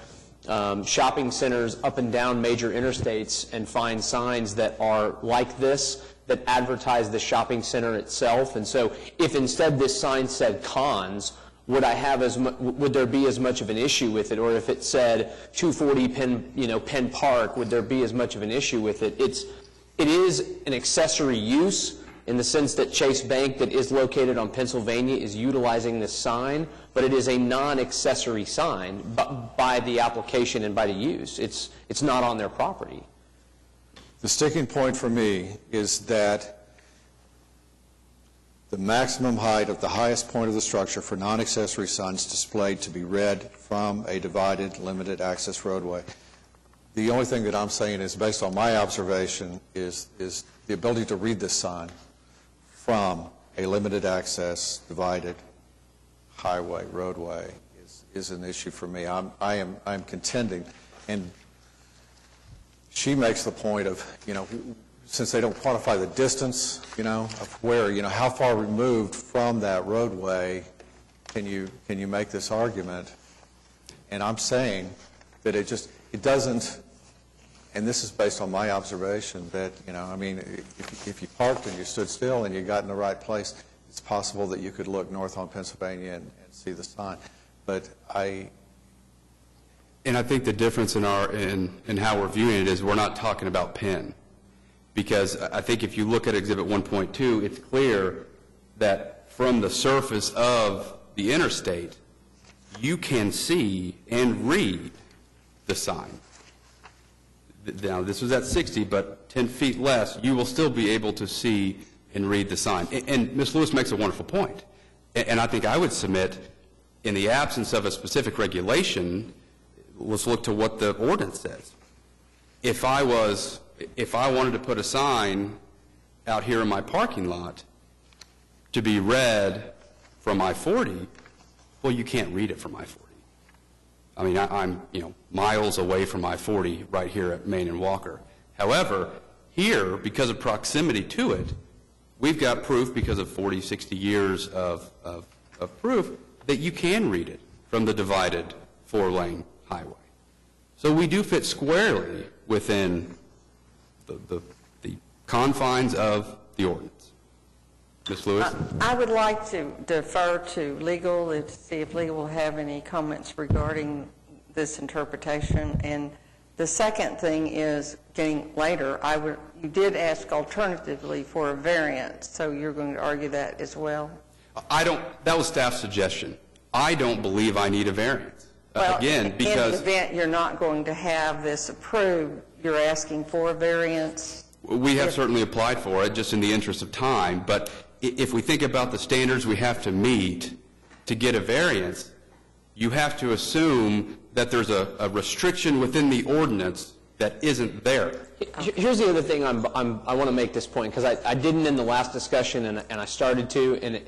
Speaker 2: shopping centers up and down major interstates and find signs that are like this, that advertise the shopping center itself. And so if instead this sign said cons, would there be as much of an issue with it? Or if it said 240 Penn Park, would there be as much of an issue with it? It is an accessory use in the sense that Chase Bank, that is located on Pennsylvania, is utilizing this sign, but it is a non-accessory sign by the application and by the use. It's not on their property.
Speaker 3: The sticking point for me is that the maximum height of the highest point of the structure for non-accessory signs displayed to be read from a divided, limited access roadway. The only thing that I'm saying is, based on my observation, is the ability to read this sign from a limited access, divided highway, roadway is an issue for me. I'm contending, and she makes the point of, since they don't quantify the distance, of where, how far removed from that roadway can you make this argument? And I'm saying that it doesn't, and this is based on my observation, that, if you parked and you stood still and you got in the right place, it's possible that you could look north on Pennsylvania and see the sign. But
Speaker 10: And I think the difference in how we're viewing it is we're not talking about Penn. Because I think if you look at Exhibit 1.2, it's clear that from the surface of the interstate, you can see and read the sign. Now, this was at 60, but 10 feet less, you will still be able to see and read the sign. And Ms. Lewis makes a wonderful point. And I think I would submit, in the absence of a specific regulation, let's look to what the ordinance says. If I wanted to put a sign out here in my parking lot to be read from I-40, well, you can't read it from I-40. I mean, I'm, miles away from I-40 right here at Main and Walker. However, here, because of proximity to it, we've got proof because of 40, 60 years of proof that you can read it from the divided 4-lane highway. So we do fit squarely within the confines of the ordinance. Ms. Lewis?
Speaker 4: I would like to defer to legal and see if legal will have any comments regarding this interpretation. And the second thing is, getting later, you did ask alternatively for a variance, so you're going to argue that as well?
Speaker 10: That was staff's suggestion. I don't believe I need a variance.
Speaker 4: Well,
Speaker 10: again, because
Speaker 4: in the event you're not going to have this approved, you're asking for a variance?
Speaker 10: we have certainly applied for it, just in the interest of time, but if we think about the standards we have to meet to get a variance, you have to assume that there's a restriction within the ordinance that isn't there.
Speaker 2: Here's the other thing I want to make this point, because I didn't in the last discussion, and I started to, and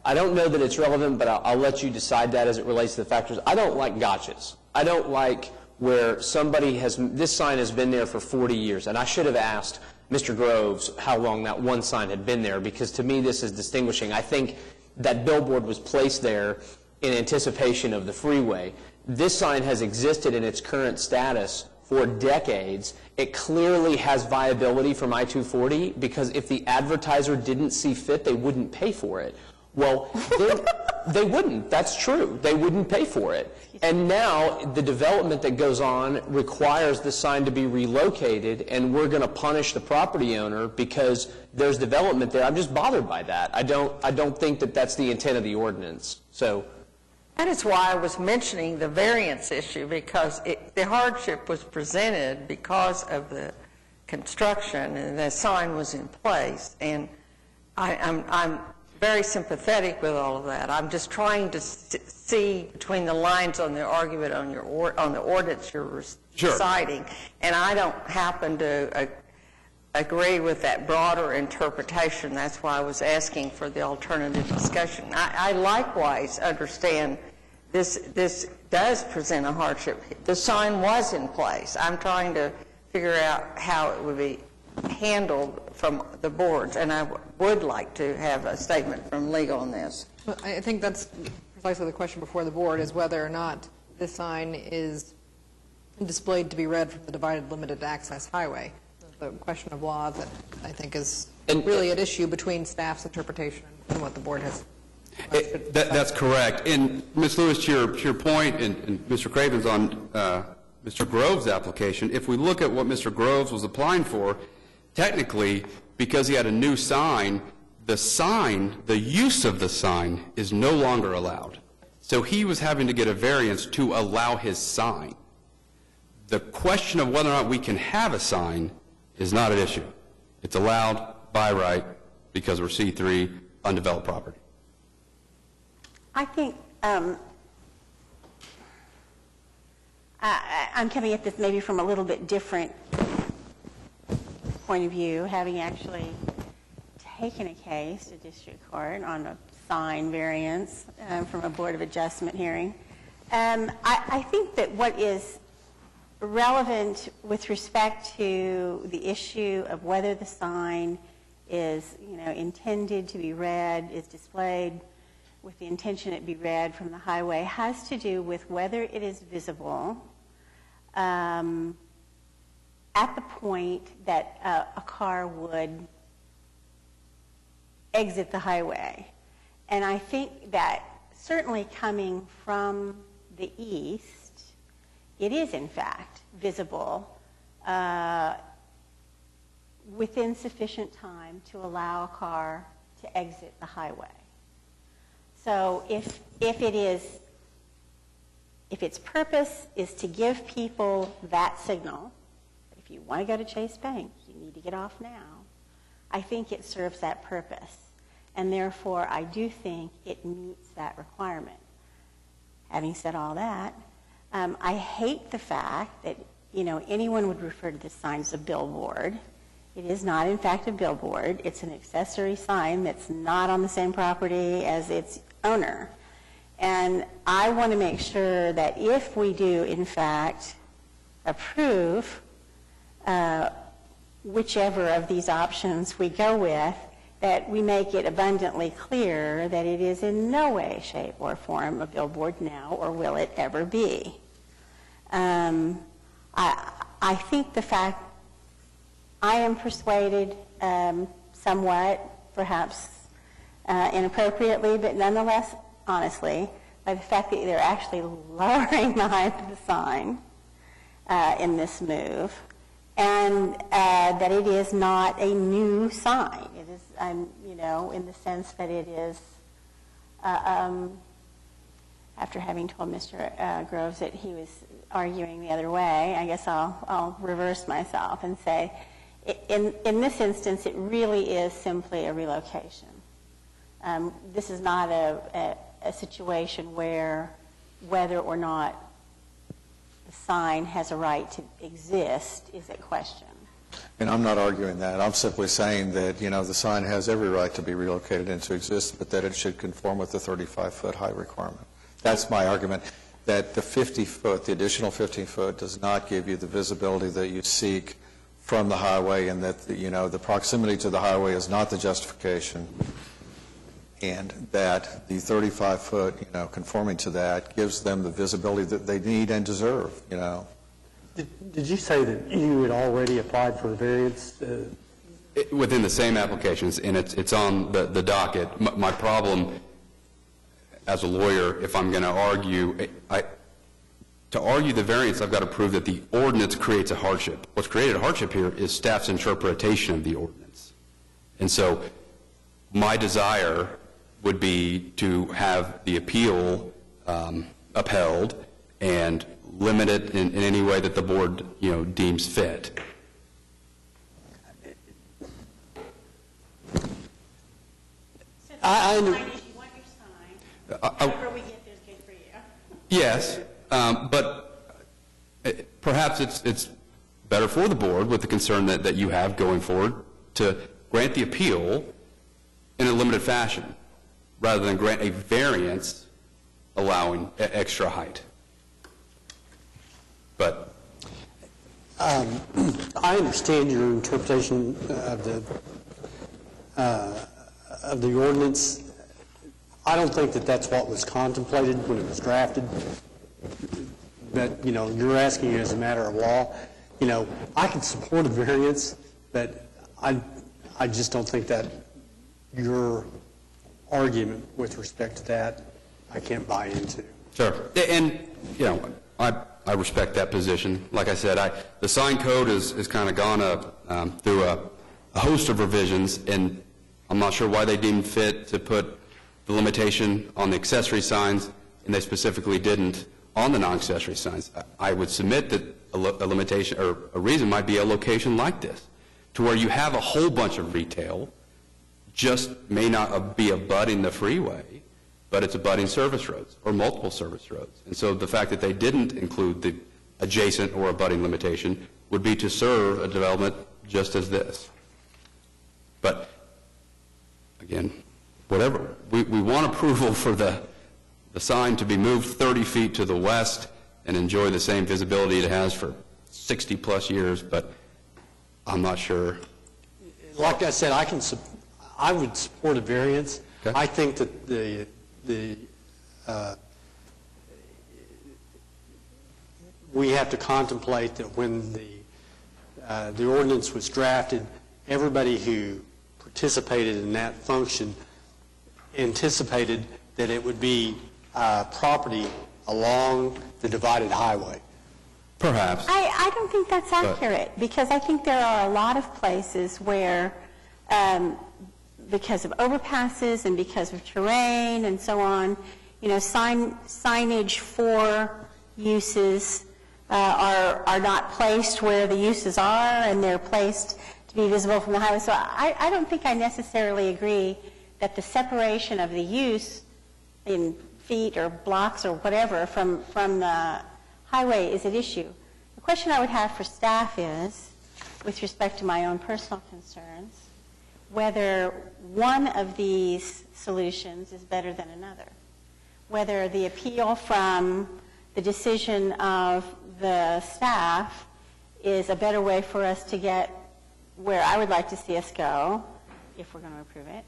Speaker 2: I don't know that it's relevant, but I'll let you decide that as it relates to the factors. I don't like gotchas. I don't like where somebody this sign has been there for 40 years, and I should have asked Mr. Groves how long that one sign had been there, because to me this is distinguishing. I think that billboard was placed there in anticipation of the freeway. This sign has existed in its current status for decades. It clearly has viability from I-240, because if the advertiser didn't see fit, they wouldn't pay for it. Well, they wouldn't. That's true. They wouldn't pay for it. And now the development that goes on requires the sign to be relocated, and we're going to punish the property owner because there's development there. I'm just bothered by that. I don't think that that's the intent of the ordinance. So
Speaker 4: that is why I was mentioning the variance issue, because the hardship was presented because of the construction and the sign was in place. And I'm very sympathetic with all of that. I'm just trying to see between the lines on the argument on the ordinance you're reciting, and I don't happen to agree with that broader interpretation. That's why I was asking for the alternative discussion. I likewise understand this does present a hardship. The sign was in place. I'm trying to figure out how it would be handled from the boards, and I would like to have a statement from legal on this.
Speaker 14: Well, I think that's precisely the question before the board, is whether or not this sign is displayed to be read from the divided limited access highway. The question of law that I think is really at issue between staff's interpretation and what the board has.
Speaker 10: That's correct. And Ms. Lewis, to your point, and Mr. Craven's on Mr. Groves' application, if we look at what Mr. Groves was applying for, technically, because he had a new sign, the use of the sign is no longer allowed. So he was having to get a variance to allow his sign. The question of whether or not we can have a sign is not an issue. It's allowed by right because we're C3, undeveloped property.
Speaker 1: I think I'm coming at this maybe from a little bit different point of view, having actually taken a case to district court on a sign variance from a Board of Adjustment hearing. I think that what is relevant with respect to the issue of whether the sign is, intended to be read, is displayed with the intention it be read from the highway, has to do with whether it is visible at the point that a car would exit the highway. And I think that certainly coming from the east, it is in fact visible within sufficient time to allow a car to exit the highway. So if its purpose is to give people that signal, if you want to go to Chase Bank, you need to get off now, I think it serves that purpose. And therefore, I do think it meets that requirement. Having said all that, I hate the fact that, anyone would refer to this sign as a billboard. It is not, in fact, a billboard. It's an accessory sign that's not on the same property as its owner. And I want to make sure that if we do, in fact, approve whichever of these options we go with, that we make it abundantly clear that it is in no way, shape, or form a billboard now, or will it ever be. I think the fact, I am persuaded somewhat, perhaps inappropriately, but nonetheless, honestly, by the fact that they're actually lowering the height of the sign in this move, and that it is not a new sign. It is, in the sense that it is, after having told Mr. Groves that he was arguing the other way, I guess I'll reverse myself and say, in this instance, it really is simply a relocation. This is not a situation where whether or not the sign has a right to exist is at question.
Speaker 3: And I'm not arguing that. I'm simply saying that, the sign has every right to be relocated into existence, but that it should conform with the 35-foot height requirement. That's my argument, that the 50-foot, the additional 15-foot does not give you the visibility that you seek from the highway, and that, the proximity to the highway is not the justification, and that the 35-foot, conforming to that gives them the visibility that they need and deserve,
Speaker 8: Did you say that you had already applied for a variance?
Speaker 10: Within the same applications, and it's on the docket. My problem as a lawyer, if I'm going to argue, to argue the variance, I've got to prove that the ordinance creates a hardship. What's created a hardship here is staff's interpretation of the ordinance. And so my desire would be to have the appeal upheld and limit it in any way that the board, deems fit.
Speaker 1: Whatever we get is good for you.
Speaker 10: Yes, but perhaps it's better for the board, with the concern that you have going forward, to grant the appeal in a limited fashion rather than grant a variance allowing extra height. But
Speaker 8: I understand your interpretation of the ordinance. I don't think that that's what was contemplated when it was drafted. But, you're asking as a matter of law. I can support a variance, but I just don't think that your argument with respect to that, I can't buy into.
Speaker 10: Sure. And, I respect that position. Like I said, the sign code has kind of gone up through a host of revisions, and I'm not sure why they deemed fit to put the limitation on the accessory signs, and they specifically didn't on the non-accessory signs. I would submit that a limitation or a reason might be a location like this, to where you have a whole bunch of retail, just may not be abutting the freeway, but it's abutting service roads or multiple service roads. And so the fact that they didn't include the adjacent or abutting limitation would be to serve a development just as this. But again, whatever. We want approval for the sign to be moved 30 feet to the west and enjoy the same visibility it has for 60-plus years, but I'm not sure.
Speaker 8: Like I said, I would support a variance. Okay. I think that we have to contemplate that when the ordinance was drafted, everybody who participated in that function anticipated that it would be property along the divided highway.
Speaker 10: Perhaps.
Speaker 1: I don't think that's accurate, because I think there are a lot of places where, because of overpasses and because of terrain and so on, signage for uses are not placed where the uses are, and they're placed to be visible from the highway. So I don't think I necessarily agree that the separation of the use in feet or blocks or whatever from the highway is at issue. The question I would have for staff is, with respect to my own personal concerns, whether one of these solutions is better than another. whether the appeal from the decision of the staff is a better way for us to get where I would like to see us go, if we're going to approve it,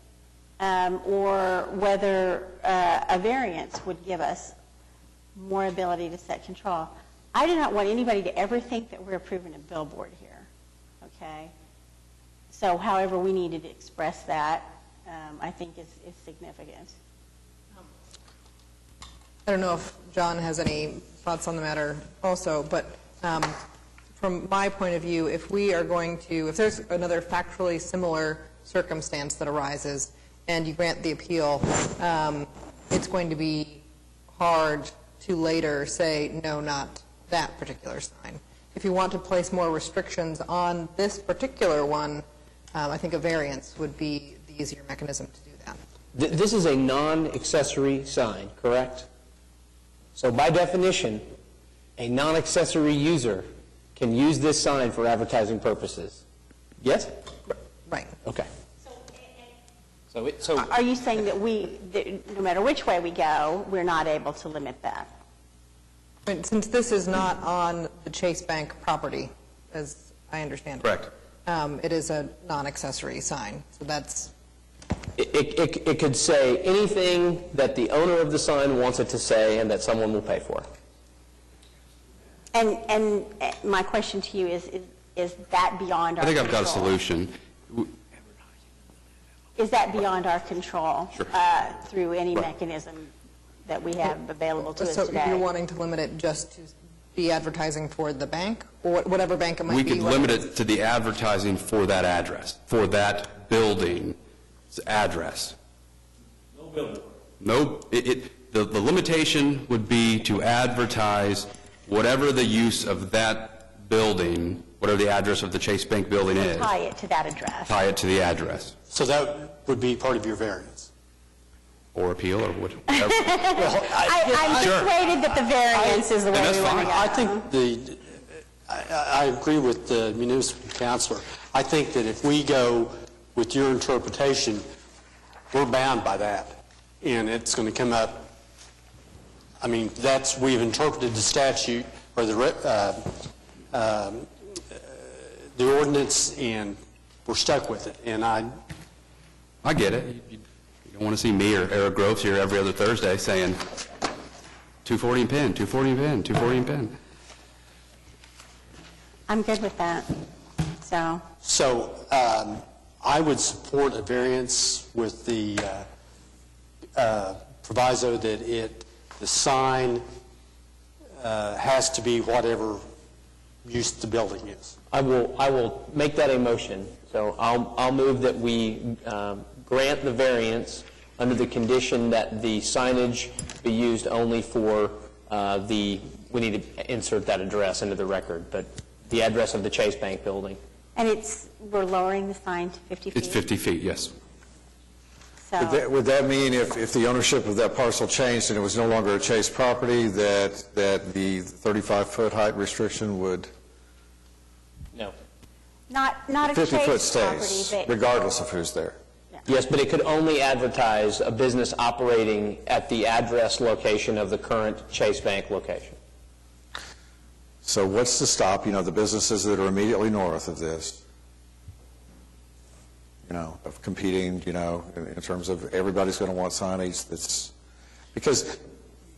Speaker 1: or whether a variance would give us more ability to set control. I do not want anybody to ever think that we're approving a billboard here, okay? So however we needed to express that, I think is significant.
Speaker 14: I don't know if John has any thoughts on the matter also, but from my point of view, if we are going to, if there's another factually similar circumstance that arises and you grant the appeal, it's going to be hard to later say, no, not that particular sign. If you want to place more restrictions on this particular one, I think a variance would be the easier mechanism to do that.
Speaker 2: This is a non-accessory sign, correct? So by definition, a non-accessory user can use this sign for advertising purposes. Yes?
Speaker 14: Right.
Speaker 2: Okay. So
Speaker 1: Are you saying that no matter which way we go, we're not able to limit that?
Speaker 14: But since this is not on the Chase Bank property, as I understand it.
Speaker 10: Correct.
Speaker 14: It is a non-accessory sign, so that's...
Speaker 2: It could say anything that the owner of the sign wants it to say and that someone will pay for.
Speaker 1: And my question to you is that beyond our
Speaker 10: I think I've got a
Speaker 1: control?
Speaker 10: solution.
Speaker 1: Is that beyond our control?
Speaker 10: Sure.
Speaker 1: Through any mechanism that we have available to us
Speaker 14: So
Speaker 1: today?
Speaker 14: you're wanting to limit it just to be advertising for the bank, or whatever bank it might
Speaker 10: We
Speaker 14: be?
Speaker 10: could limit it to the advertising for that address, for that building's address.
Speaker 21: No billboard.
Speaker 10: No, the limitation would be to advertise whatever the use of that building, whatever the address of the Chase Bank building is.
Speaker 1: Tie it to that address.
Speaker 10: Tie it to the address.
Speaker 8: So that would be part of your variance?
Speaker 10: Or appeal, or whatever.
Speaker 1: I'm persuaded that the variance is the way we want to go.
Speaker 8: I think I agree with the municipal counselor. I think that if we go with your interpretation, we're bound by that. And it's going to come up, I mean, we've interpreted the statute or the ordinance, and we're stuck with it. And
Speaker 10: I get it. You don't want to see me or Eric Groves here every other Thursday saying 240 and pin, 240 and pin, 240 and pin.
Speaker 1: I'm good with that.
Speaker 8: So I would support a variance with the proviso that the sign has to be whatever use the building is.
Speaker 2: I will make that a motion. So I'll move that we grant the variance under the condition that the signage be used only for we need to insert that address into the record, but the address of the Chase Bank building.
Speaker 1: And we're lowering the sign to 50 feet?
Speaker 10: It's 50 feet, yes.
Speaker 1: So
Speaker 3: Would that mean if the ownership of that parcel changed and it was no longer a Chase property, that the 35-foot height restriction would...
Speaker 2: No.
Speaker 1: not a
Speaker 3: 50-foot
Speaker 1: Chase property,
Speaker 3: stays,
Speaker 1: but...
Speaker 3: regardless of who's there.
Speaker 2: Yes, but it could only advertise a business operating at the address location of the current Chase Bank location.
Speaker 3: So what's to stop, the businesses that are immediately north of this, of competing, in terms of everybody's going to want signage that's, because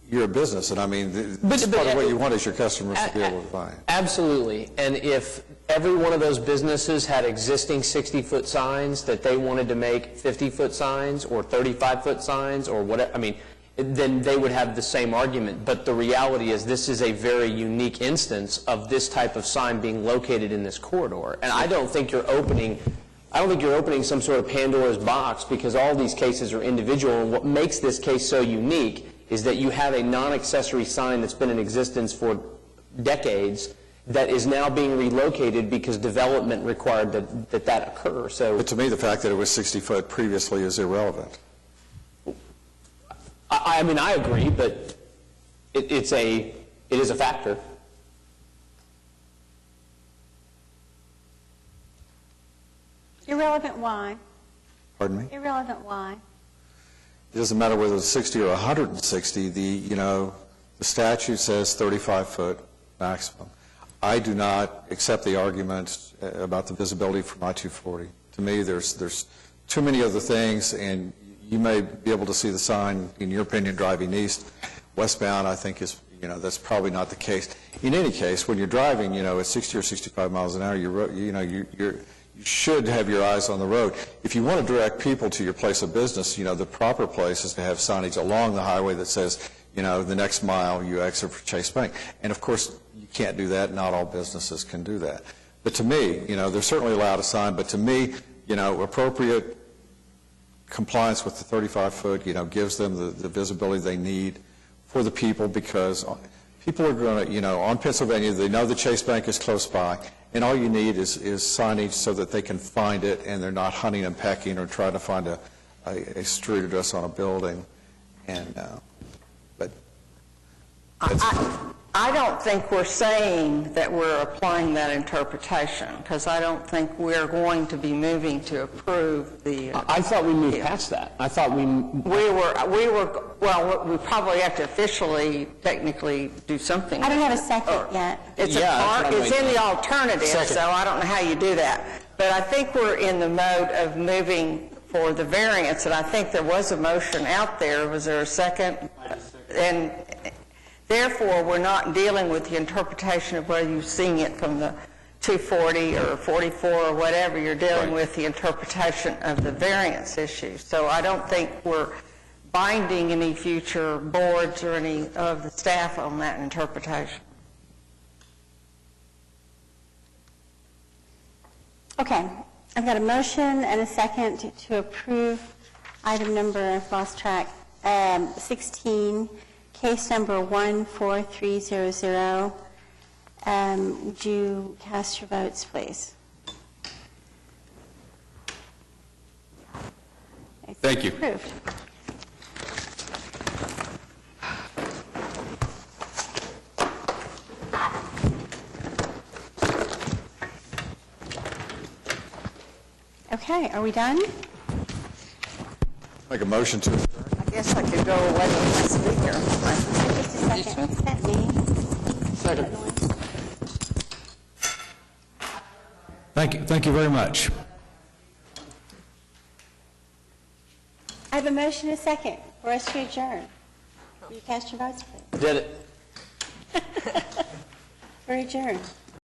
Speaker 3: you're a business, and I mean, part of what you want is your customers to be able to buy.
Speaker 2: Absolutely. And if every one of those businesses had existing 60-foot signs that they wanted to make 50-foot signs or 35-foot signs or whatever, I mean, then they would have the same argument. But the reality is this is a very unique instance of this type of sign being located in this corridor. And I don't think you're opening some sort of Pandora's box, because all these cases are individual. And what makes this case so unique is that you have a non-accessory sign that's been in existence for decades that is now being relocated because development required that occur. So,
Speaker 3: But to me, the fact that it was 60 foot previously is irrelevant.
Speaker 2: I mean, I agree, but it is a factor.
Speaker 1: Irrelevant why?
Speaker 3: Pardon me?
Speaker 1: Irrelevant why?
Speaker 3: It doesn't matter whether it's 60 or 160, the statute says 35-foot maximum. I do not accept the argument about the visibility from I-240. To me, there's too many other things, and you may be able to see the sign, in your opinion, driving east. Westbound, I think, is, that's probably not the case. In any case, when you're driving, at 60 or 65 miles an hour, you should have your eyes on the road. If you want to direct people to your place of business, the proper place is to have signage along the highway that says, the next mile you exit for Chase Bank. And of course, you can't do that. Not all businesses can do that. But to me, they're certainly allowed a sign, but to me, appropriate compliance with the 35-foot, gives them the visibility they need for the people, because people are going to, on Pennsylvania, they know the Chase Bank is close by, and all you need is signage so that they can find it, and they're not hunting and pecking or trying to find a street address on a building. And but
Speaker 4: I don't think we're saying that we're applying that interpretation, because I don't think we're going to be moving to approve the...
Speaker 2: I thought we moved past that. I thought we probably have to officially, technically do something.
Speaker 1: I don't have a second yet.
Speaker 4: It's in the alternative, so I don't know how you do that. But I think we're in the mode of moving for the variance, and I think there was a motion out there. Was there a second? And therefore, we're not dealing with the interpretation of whether you're seeing it from the 240 or 44 or whatever. You're dealing with the interpretation of the variance issue. So I don't think we're binding any future boards or any of the staff on that interpretation.
Speaker 1: Okay. I've got a motion and a second to approve item number, I've lost track, 16, case number 14300. Would you cast your votes, please?
Speaker 10: Thank you.
Speaker 1: Approved. Okay, are we done?
Speaker 3: Make a motion to adjourn.
Speaker 4: I guess I could go away with my speaker.
Speaker 1: Just a second. Is that me?
Speaker 8: Second.
Speaker 11: Thank you very much.
Speaker 1: I have a motion and a second for us to adjourn. Will you cast your votes, please?
Speaker 2: Did it.
Speaker 1: We're adjourned.